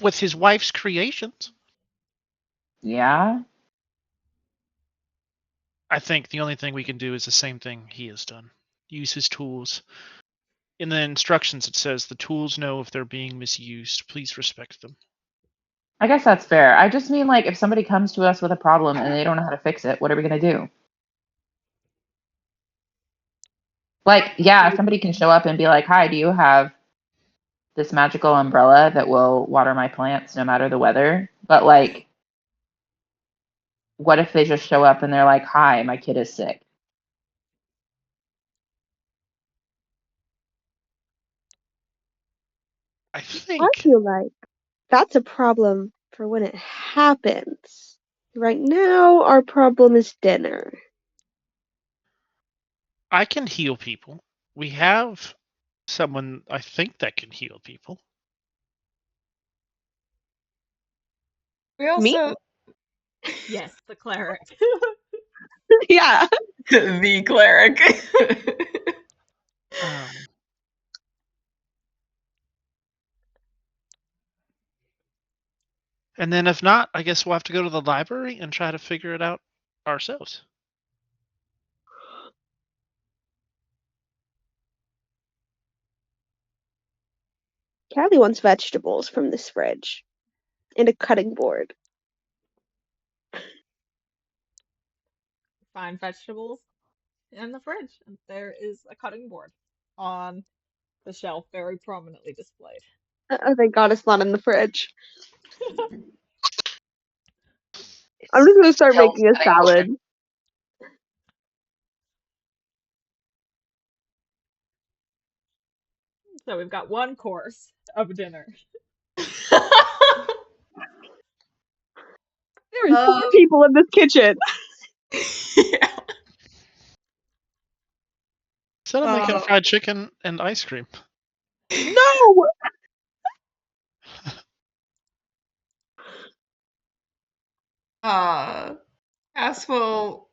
Speaker 3: With his wife's creations.
Speaker 4: Yeah.
Speaker 3: I think the only thing we can do is the same thing he has done. Use his tools. In the instructions, it says the tools know if they're being misused. Please respect them.
Speaker 4: I guess that's fair. I just mean, like, if somebody comes to us with a problem and they don't know how to fix it, what are we going to do? Like, yeah, somebody can show up and be like, hi, do you have this magical umbrella that will water my plants no matter the weather? But, like, what if they just show up and they're like, hi, my kid is sick?
Speaker 3: I
Speaker 5: I
Speaker 3: think
Speaker 5: feel like that's a problem for when it happens. Right now, our problem is dinner.
Speaker 3: I can heal people. We have someone I think that can heal people.
Speaker 1: We
Speaker 5: Me?
Speaker 1: also
Speaker 2: Yes, the cleric.
Speaker 5: Yeah.
Speaker 1: the cleric.
Speaker 3: Um, and then if not, I guess we'll have to go to the library and try to figure it out ourselves.
Speaker 5: Callie wants vegetables from this fridge and a cutting board.
Speaker 2: Find vegetables in the fridge, and there is a cutting board on the shelf, very prominently displayed.
Speaker 5: Oh, thank God it's not in the fridge. I'm just gonna start
Speaker 4: Skills
Speaker 5: making a
Speaker 4: cutting board.
Speaker 5: salad.
Speaker 2: So we've got one course of dinner.
Speaker 5: There is 4 people in this kitchen.
Speaker 1: Yeah.
Speaker 3: Instead of making fried chicken and ice cream.
Speaker 5: No!
Speaker 1: Cass will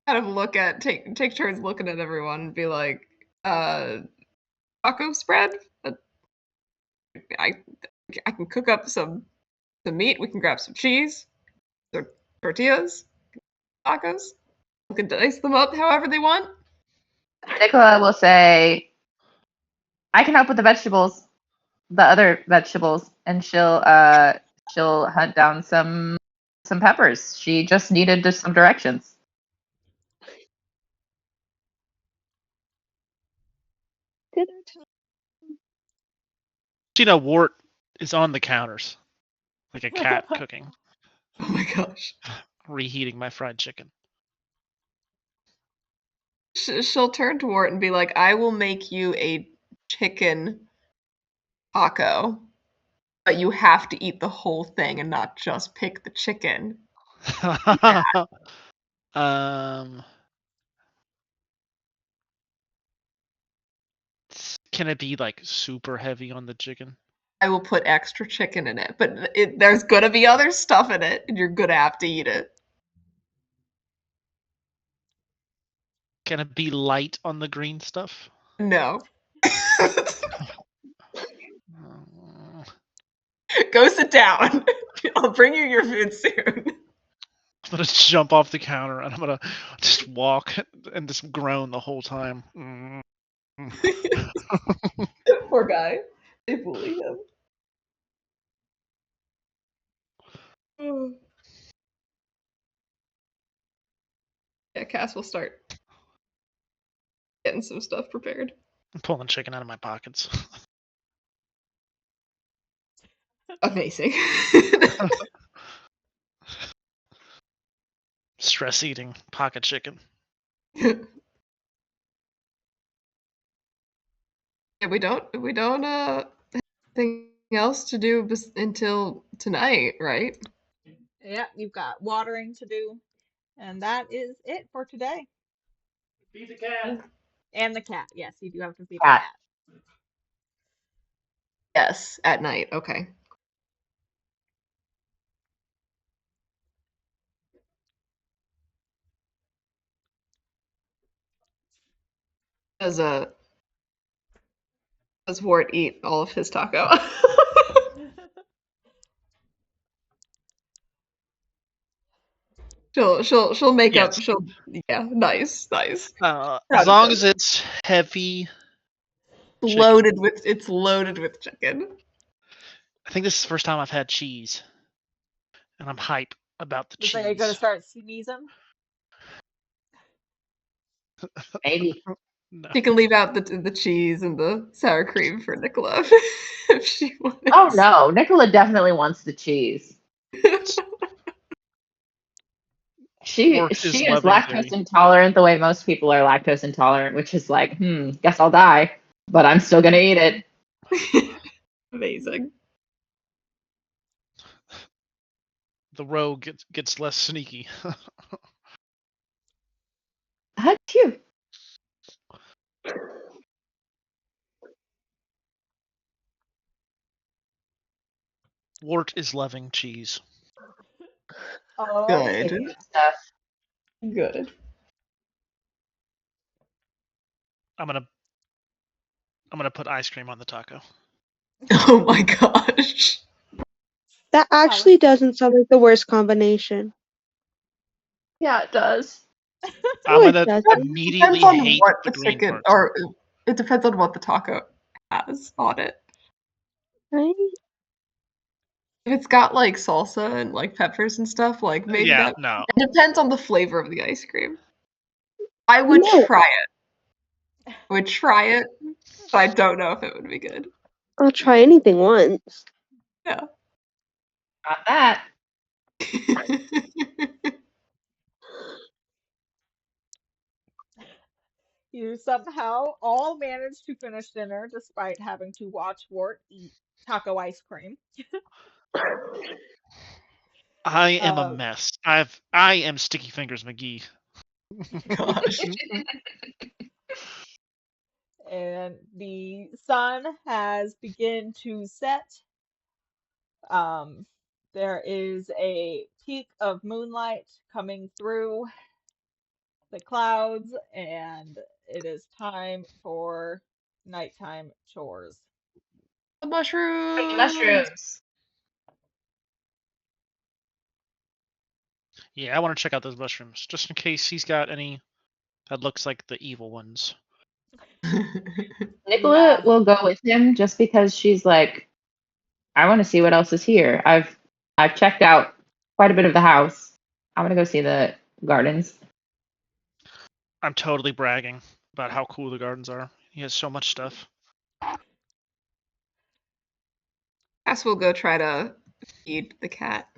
Speaker 1: kind of take turns looking at everyone and be like, taco spread? I I can cook up some meat, we can grab some cheese, or tortillas, tacos. We can dice them up however they want.
Speaker 4: Nicola will say, I can help with the vegetables, the other vegetables, and she'll hunt down some peppers. She just needed just some directions.
Speaker 5: Dinner
Speaker 3: Wart is on the counters, like a cat cooking,
Speaker 1: Oh my gosh.
Speaker 3: reheating my fried chicken.
Speaker 1: She'll turn to Wart and be like, I will make you a chicken taco, but you have to eat the whole thing and not just pick the chicken.
Speaker 3: Can it be like super heavy on the chicken?
Speaker 1: I will put extra chicken in it, but there's gonna be other stuff in it, and you're gonna have to eat it.
Speaker 3: Can it be light on the green stuff?
Speaker 1: No.
Speaker 3: Uh,
Speaker 1: Go sit down. I'll bring you your food soon.
Speaker 3: I'm gonna jump off the counter and I'm gonna just walk and just groan the whole time.
Speaker 1: Poor guy. They bully him. Yeah, Cass will start getting some stuff prepared.
Speaker 3: I'm pulling chicken out of my pockets.
Speaker 1: Amazing.
Speaker 3: Stress eating pocket chicken.
Speaker 1: Yeah, we don't have anything else to do until tonight, right?
Speaker 2: Yeah, you've got watering to do, and that is it for today.
Speaker 3: Feed the cat.
Speaker 2: And the cat. Yes, you do have to feed the
Speaker 4: Cat.
Speaker 2: cat.
Speaker 1: Yes, at night. Okay. Does Wart eat all of his taco? she'll make up.
Speaker 3: Yes.
Speaker 1: Yeah, nice.
Speaker 3: As
Speaker 1: Proud of
Speaker 3: long
Speaker 1: him.
Speaker 3: as it's heavy chicken.
Speaker 1: It's loaded with chicken.
Speaker 3: I think this is the first time I've had cheese, and I'm hype about the
Speaker 2: So you're gonna
Speaker 3: cheese.
Speaker 2: start sneezing?
Speaker 4: Maybe.
Speaker 3: No.
Speaker 1: She can leave out the cheese and the sour cream for Nicola if she wants.
Speaker 4: Oh no, Nicola definitely wants the cheese. She
Speaker 3: Work is
Speaker 4: is
Speaker 3: loving
Speaker 4: lactose
Speaker 3: dairy.
Speaker 4: intolerant the way most people are lactose intolerant, which is like, guess I'll die, but I'm still gonna eat it.
Speaker 1: Amazing.
Speaker 3: The rogue gets less sneaky.
Speaker 4: Achoo.
Speaker 3: Wart is loving cheese.
Speaker 2: Oh
Speaker 1: Good.
Speaker 2: yeah.
Speaker 4: Good stuff.
Speaker 1: Good.
Speaker 3: I'm gonna put ice cream on the taco.
Speaker 1: Oh my gosh.
Speaker 5: That
Speaker 2: Wow.
Speaker 5: actually doesn't sound like the worst combination.
Speaker 4: Yeah, it does.
Speaker 3: I'm
Speaker 5: No, it
Speaker 3: gonna
Speaker 5: doesn't.
Speaker 3: immediately
Speaker 1: Depends on
Speaker 3: hate
Speaker 1: what
Speaker 3: the
Speaker 1: the
Speaker 3: green
Speaker 1: chicken,
Speaker 3: parts.
Speaker 1: or it depends on what the taco has on it.
Speaker 5: Right?
Speaker 1: If it's got like salsa and like peppers and stuff, like maybe
Speaker 3: Yeah,
Speaker 1: that.
Speaker 3: no.
Speaker 1: It depends on the flavor of the ice cream. I would
Speaker 5: No,
Speaker 1: try it. I would try it, but I don't know if it would be good.
Speaker 5: I'll try anything once.
Speaker 1: Yeah.
Speaker 4: Got that.
Speaker 2: You somehow all managed to finish dinner despite having to watch Wart eat taco ice cream.
Speaker 3: I am a
Speaker 2: Uh,
Speaker 3: mess. I am Sticky Fingers McGee.
Speaker 1: Gosh.
Speaker 2: and the sun has begun to set. Um, there is a peak of moonlight coming through the clouds, and it is time for nighttime chores.
Speaker 1: The
Speaker 4: Pretty
Speaker 1: mushrooms.
Speaker 4: mushrooms.
Speaker 3: Yeah, I want to check out those mushrooms just in case he's got any that looks like the evil ones.
Speaker 2: You
Speaker 4: Nicola
Speaker 2: have
Speaker 4: will go with him just because she's like, I want to see what else is here. I've checked out quite a bit of the house. I want to go see the gardens.
Speaker 3: I'm totally bragging about how cool the gardens are. He has so much stuff.
Speaker 1: Cass will go try to feed the cat.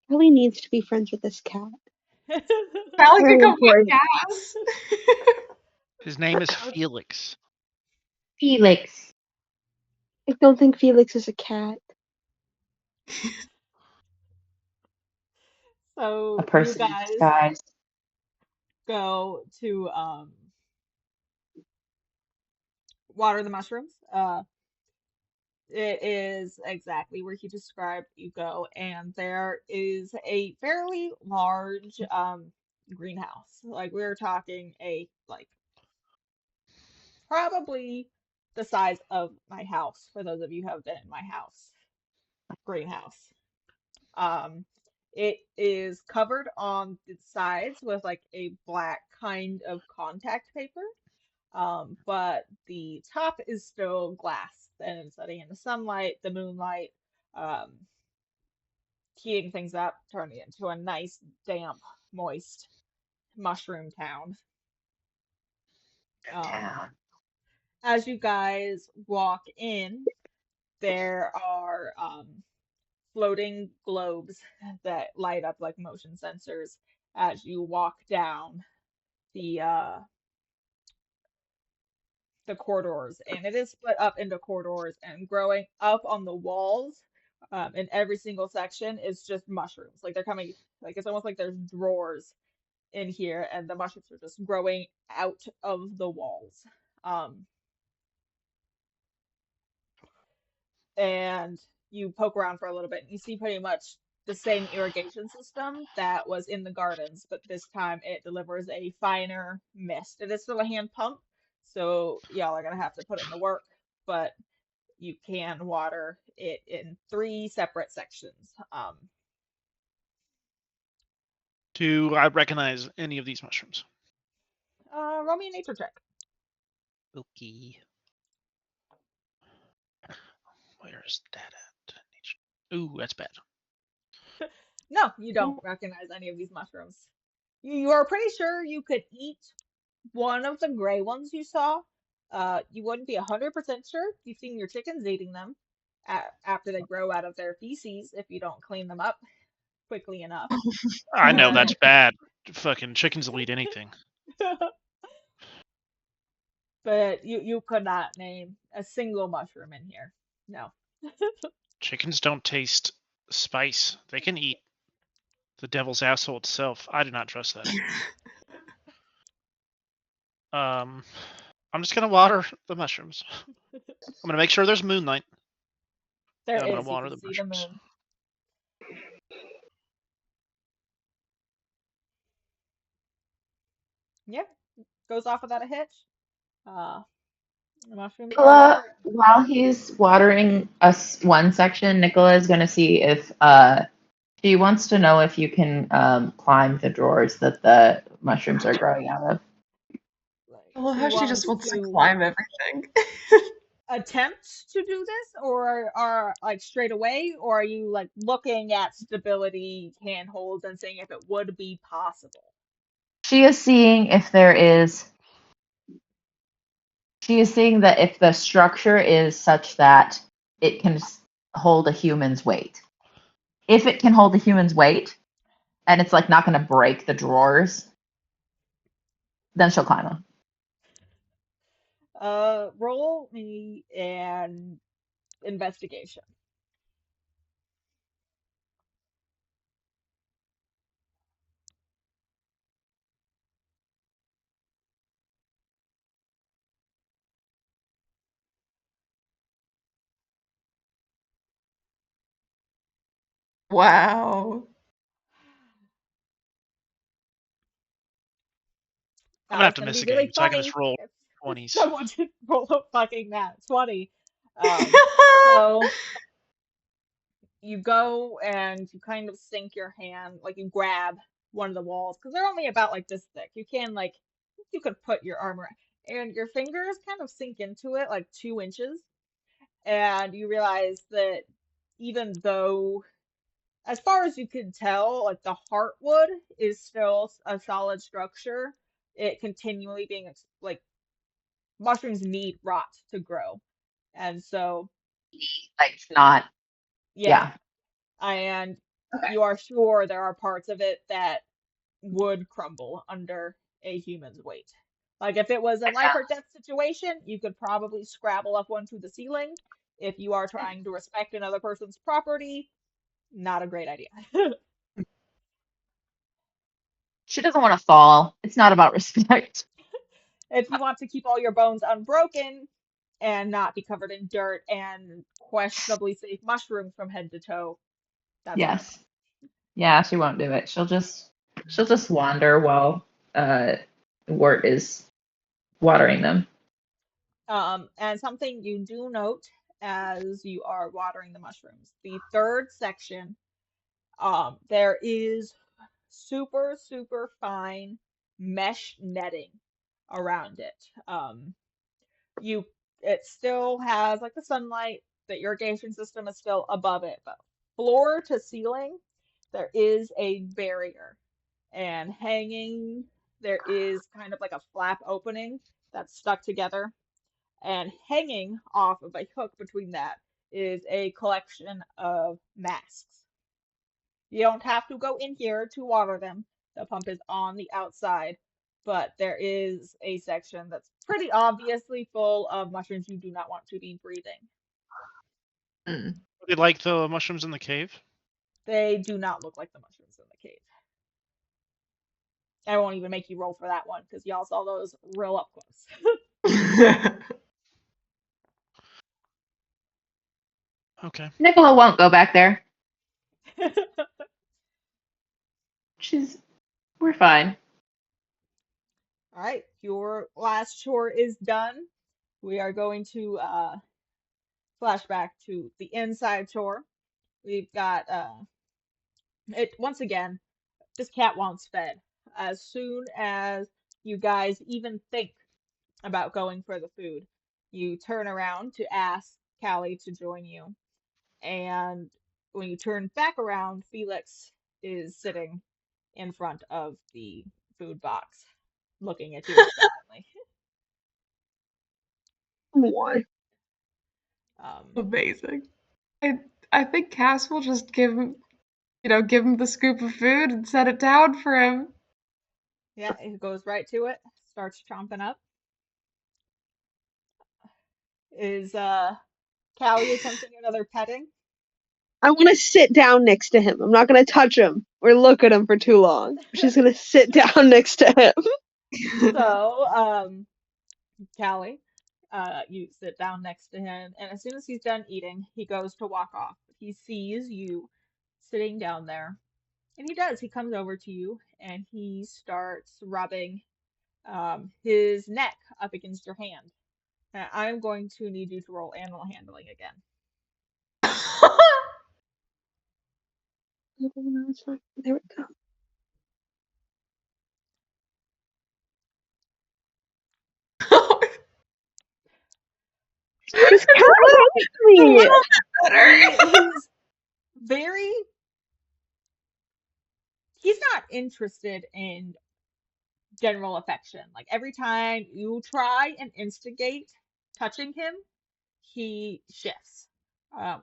Speaker 5: Really needs to be friends with this cat.
Speaker 1: Sally could
Speaker 5: Very
Speaker 1: come with
Speaker 5: important.
Speaker 1: Cass.
Speaker 3: His name is Felix.
Speaker 4: Felix.
Speaker 5: I don't think Felix is a cat.
Speaker 4: A
Speaker 2: so you
Speaker 4: person in
Speaker 2: guys
Speaker 4: disguise.
Speaker 2: go to water the mushrooms. It is exactly where he described you go, and there is a fairly large greenhouse. Like we're talking a like probably the size of my house for those of you who have been in my house. Greenhouse. Um, it is covered on the sides with like a black kind of contact paper. But the top is still glass and it's letting in the sunlight, the moonlight, um, heating things up, turning it into a nice, damp, moist mushroom town.
Speaker 4: Good
Speaker 2: Um,
Speaker 4: town.
Speaker 2: as you guys walk in, there are floating globes that light up like motion sensors as you walk down the uh, the corridors, and it is split up into corridors, and growing up on the walls in every single section is just mushrooms. Like they're coming, like it's almost like there's drawers in here, and the mushrooms are just growing out of the walls. Um, and you poke around for a little bit, and you see pretty much the same irrigation system that was in the gardens, but this time it delivers a finer mist. It is still a hand pump, so y'all are gonna have to put in the work, but you can water it in 3 separate sections.
Speaker 3: Do I recognize any of these mushrooms?
Speaker 2: Roll me a nature check.
Speaker 3: Okay. Where's that at? Ooh, that's bad.
Speaker 2: No, you don't recognize any of these mushrooms. You are pretty sure you could eat one of the gray ones you saw. You wouldn't be 100% sure. You've seen your chickens eating them after they grow out of their feces if you don't clean them up quickly enough.
Speaker 3: I know that's bad. Fucking chickens will eat anything.
Speaker 2: But you could not name a single mushroom in here. No.
Speaker 3: Chickens don't taste spice. They can eat the devil's asshole itself. I do not trust that. I'm just gonna water the mushrooms. I'm gonna make sure there's moonlight.
Speaker 2: There
Speaker 3: And I'm
Speaker 2: is.
Speaker 3: gonna water
Speaker 2: You
Speaker 3: the
Speaker 2: can see the
Speaker 3: mushrooms.
Speaker 2: moon. Yep. Goes off without a hitch. The mushrooms are
Speaker 4: Nicola,
Speaker 2: watering.
Speaker 4: while he's watering us one section, Nicola is going to see if she wants to know if you can climb the drawers that the mushrooms are growing out of.
Speaker 1: I love
Speaker 2: She
Speaker 1: how she just
Speaker 2: wants
Speaker 1: wants to
Speaker 2: to
Speaker 1: climb everything.
Speaker 2: attempt to do this, or are like straight away, or are you like looking at stability handholds and seeing if it would be possible?
Speaker 4: She is seeing if there is. She is seeing that if the structure is such that it can hold a human's weight. If it can hold a human's weight, and it's like not going to break the drawers, then she'll climb them.
Speaker 2: Roll me an investigation.
Speaker 1: Wow.
Speaker 3: I'm
Speaker 2: Now
Speaker 3: gonna have
Speaker 2: it's
Speaker 3: to
Speaker 2: gonna
Speaker 3: miss
Speaker 2: be
Speaker 3: a
Speaker 2: really
Speaker 3: game, so I can just
Speaker 2: funny
Speaker 3: roll
Speaker 2: if
Speaker 3: 20s.
Speaker 2: someone did roll a fucking nat 20. So you go and you kind of sink your hand, like you grab one of the walls, because they're only about like this thick. You can like you could put your arm around, and your fingers kind of sink into it like 2 inches, and you realize that even though, as far as you can tell, like the heartwood is still a solid structure, it continually being like mushrooms need rot to grow, and so
Speaker 4: Like not,
Speaker 2: yeah,
Speaker 4: yeah.
Speaker 2: and
Speaker 4: Okay.
Speaker 2: you are sure there are parts of it that would crumble under a human's weight. Like if it was a life or death situation, you could probably scrabble up one to the ceiling. If you are trying to respect another person's property, not a great idea.
Speaker 4: She doesn't want to fall. It's not about respect.
Speaker 2: If you want to keep all your bones unbroken and not be covered in dirt and questionably safe mushrooms from head to toe, that's a no.
Speaker 4: Yes. Yeah, she won't do it. She'll just wander while Wart is watering them.
Speaker 2: And something you do note as you are watering the mushrooms, the third section, there is super, super fine mesh netting around it. You it still has like the sunlight, the irrigation system is still above it, but floor to ceiling, there is a barrier. And hanging, there is kind of like a flap opening that's stuck together. And hanging off of a hook between that is a collection of masks. You don't have to go in here to water them. The pump is on the outside, but there is a section that's pretty obviously full of mushrooms you do not want to be breathing.
Speaker 1: Mm.
Speaker 3: They like the mushrooms in the cave.
Speaker 2: They do not look like the mushrooms in the cave. I won't even make you roll for that one because y'all saw those real up close.
Speaker 3: Okay.
Speaker 4: Nicola won't go back there. We're fine.
Speaker 2: All right, your last chore is done. We are going to flashback to the inside chore. We've got it once again. This cat wants fed. As soon as you guys even think about going for the food, you turn around to ask Callie to join you. And when you turn back around, Felix is sitting in front of the food box, looking at you expectantly.
Speaker 5: Why?
Speaker 1: Amazing. I think Cass will just give him the scoop of food and set it down for him.
Speaker 2: Yeah, it goes right to it, starts chomping up. Is Callie attempting another petting?
Speaker 5: I want to sit down next to him. I'm not going to touch him or look at him for too long. I'm just going to sit down next to him.
Speaker 2: So, Callie, you sit down next to him, and as soon as he's done eating, he goes to walk off. He sees you sitting down there, and he does. He comes over to you, and he starts rubbing his neck up against your hand. I'm going to need you to roll animal handling again.
Speaker 5: There we go. This cat hates
Speaker 1: A
Speaker 5: me.
Speaker 1: little bit better.
Speaker 2: He is very. He's not interested in general affection. Like every time you try and instigate touching him, he shifts.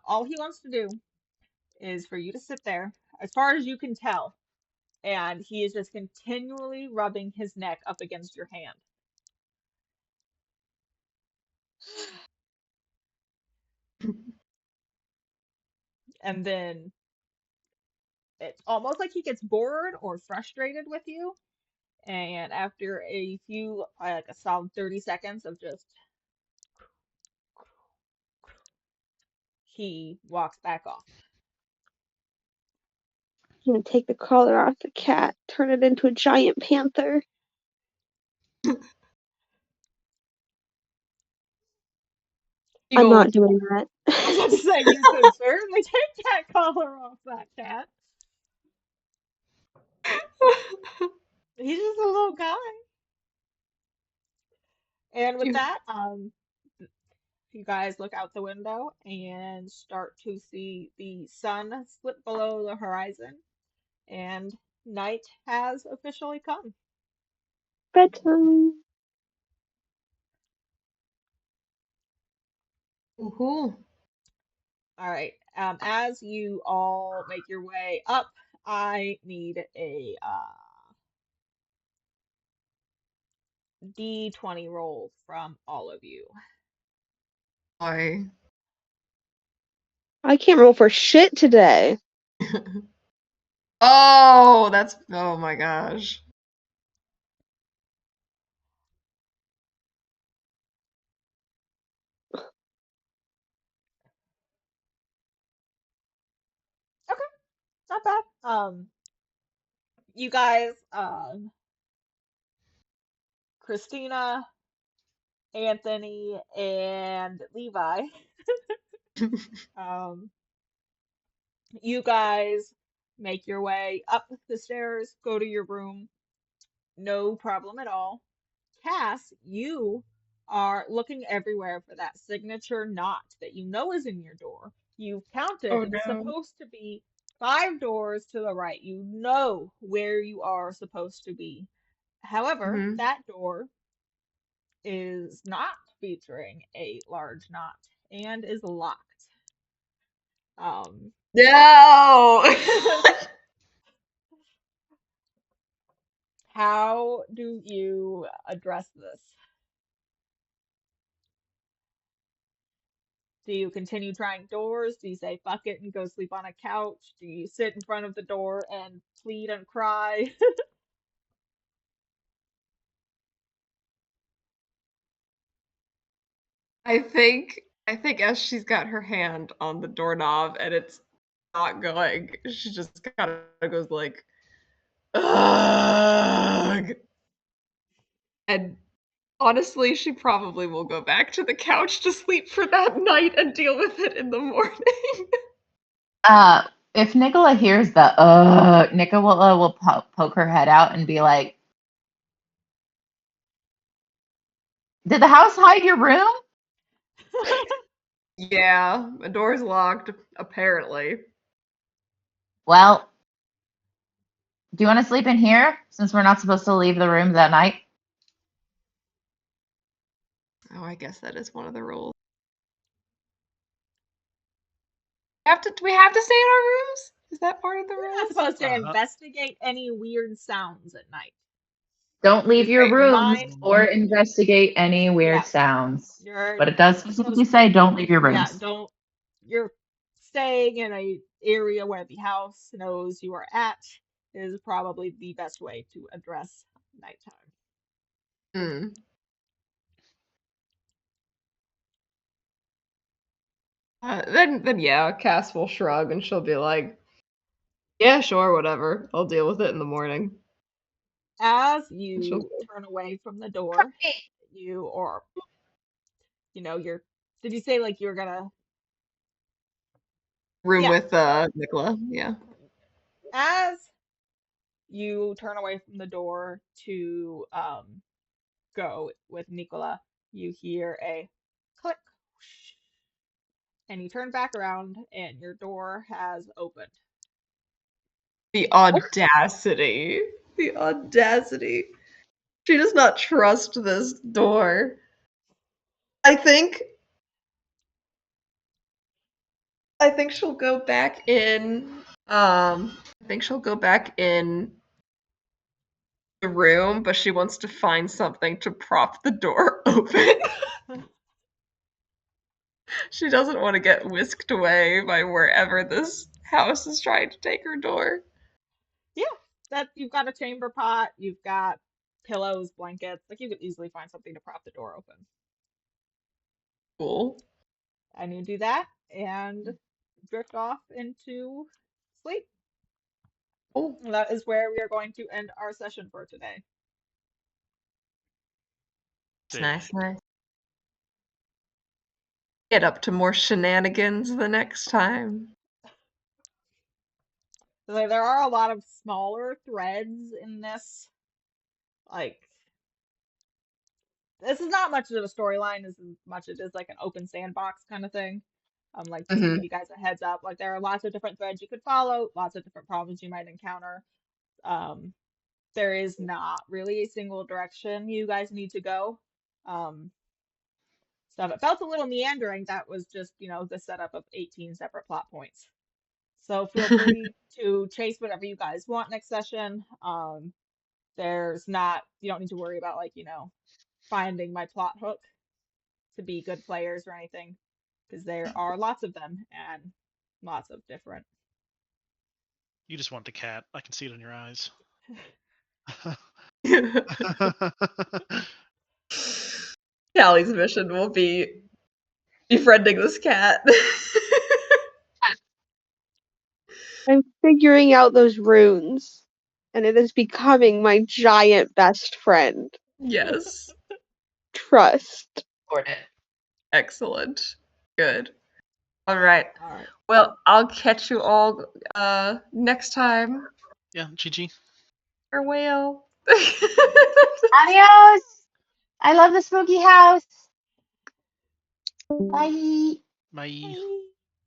Speaker 2: All he wants to do is for you to sit there, as far as you can tell, and he is just continually rubbing his neck up against your hand. And then it's almost like he gets bored or frustrated with you. And after a few, like a solid 30 seconds of just, he walks back off.
Speaker 5: I'm going to take the collar off the cat, turn it into a giant panther. I'm not doing that.
Speaker 2: I was about to say, you could certainly take that collar off that cat. He's just a little guy. And with that, you guys look out the window and start to see the sun slip below the horizon, and night has officially come.
Speaker 5: Bedtime.
Speaker 1: Cool.
Speaker 2: All right. As you all make your way up, I need a D20 roll from all of you.
Speaker 1: Boy.
Speaker 5: I can't roll for shit today.
Speaker 1: Oh my gosh.
Speaker 2: Okay, not bad. You guys, Christina, Anthony, and Levi, um, you guys make your way up the stairs, go to your room, no problem at all. Cass, you are looking everywhere for that signature knot that you know is in your door. You've counted,
Speaker 1: Oh
Speaker 2: it's
Speaker 1: no.
Speaker 2: supposed to be 5 doors to the right. You know where you are supposed to be. However,
Speaker 1: Mhm.
Speaker 2: that door is not featuring a large knot and is locked.
Speaker 1: No.
Speaker 2: How do you address this? Do you continue trying doors? Do you say fuck it and go sleep on a couch? Do you sit in front of the door and plead and cry?
Speaker 1: I think as she's got her hand on the doorknob and it's not going, she just kind of goes like, ugh. And honestly, she probably will go back to the couch to sleep for that night and deal with it in the morning.
Speaker 4: If Nicola hears the Nicola will poke her head out and be like, "Did the house hide your room?"
Speaker 1: Yeah, the door's locked, apparently.
Speaker 4: Well, do you want to sleep in here since we're not supposed to leave the room that night?
Speaker 1: Oh, I guess that is one of the rules. Do we have to stay in our rooms? Is that part of the
Speaker 2: You're not
Speaker 1: rules?
Speaker 2: supposed to
Speaker 3: Uh-huh.
Speaker 2: investigate any weird sounds at night.
Speaker 4: Don't leave your
Speaker 1: Okay.
Speaker 4: rooms
Speaker 2: Mind,
Speaker 4: or investigate any weird
Speaker 2: yeah,
Speaker 4: sounds.
Speaker 2: you're
Speaker 4: But it does
Speaker 2: supposed
Speaker 4: specifically say don't leave your
Speaker 2: yeah,
Speaker 4: rooms.
Speaker 2: you're staying in a area where the house knows you are at is probably the best way to address nighttime.
Speaker 1: Hmm. Then yeah, Cass will shrug and she'll be like, "Yeah, sure, whatever. I'll deal with it in the morning."
Speaker 2: As
Speaker 1: And she'll
Speaker 2: you
Speaker 1: go
Speaker 2: turn away from the door, you or you're did you say like you're gonna
Speaker 1: room
Speaker 2: yeah,
Speaker 1: with Nicola. Yeah.
Speaker 2: as you turn away from the door to go with Nicola, you hear a click and you turn back around and your door has opened.
Speaker 1: The audacity. The audacity. She does not trust this door. I think I think she'll go back in. I think she'll go back in the room, but she wants to find something to prop the door open. She doesn't want to get whisked away by wherever this house is trying to take her door.
Speaker 2: Yeah, that you've got a chamber pot, you've got pillows, blankets, like you could easily find something to prop the door open.
Speaker 1: Cool.
Speaker 2: And you do that and drift off into sleep.
Speaker 1: Cool.
Speaker 2: And that is where we are going to end our session for today.
Speaker 1: It's nice. Get up to more shenanigans the next time.
Speaker 2: So there are a lot of smaller threads in this. Like, this is not much of a storyline as much as it is like an open sandbox kind of thing. Like just to give
Speaker 1: Mhm.
Speaker 2: you guys a heads up, like there are lots of different threads you could follow, lots of different problems you might encounter. Um, there is not really a single direction you guys need to go. Um, so if it felt a little meandering, that was just, the setup of 18 separate plot points. So feel free to chase whatever you guys want next session. You don't need to worry about like, finding my plot hook to be good players or anything, because there are lots of them and lots of different.
Speaker 3: You just want the cat. I can see it in your eyes.
Speaker 1: Callie's mission will be befriending this cat.
Speaker 5: I'm figuring out those runes, and it is becoming my giant best friend.
Speaker 1: Yes.
Speaker 5: Trust.
Speaker 1: Excellent. Good. All right.
Speaker 2: All right.
Speaker 1: Well, I'll catch you all next time.
Speaker 3: Yeah, GG.
Speaker 1: Farewell.
Speaker 4: Adios. I love the spooky house. Bye.
Speaker 3: Bye.
Speaker 2: Bye.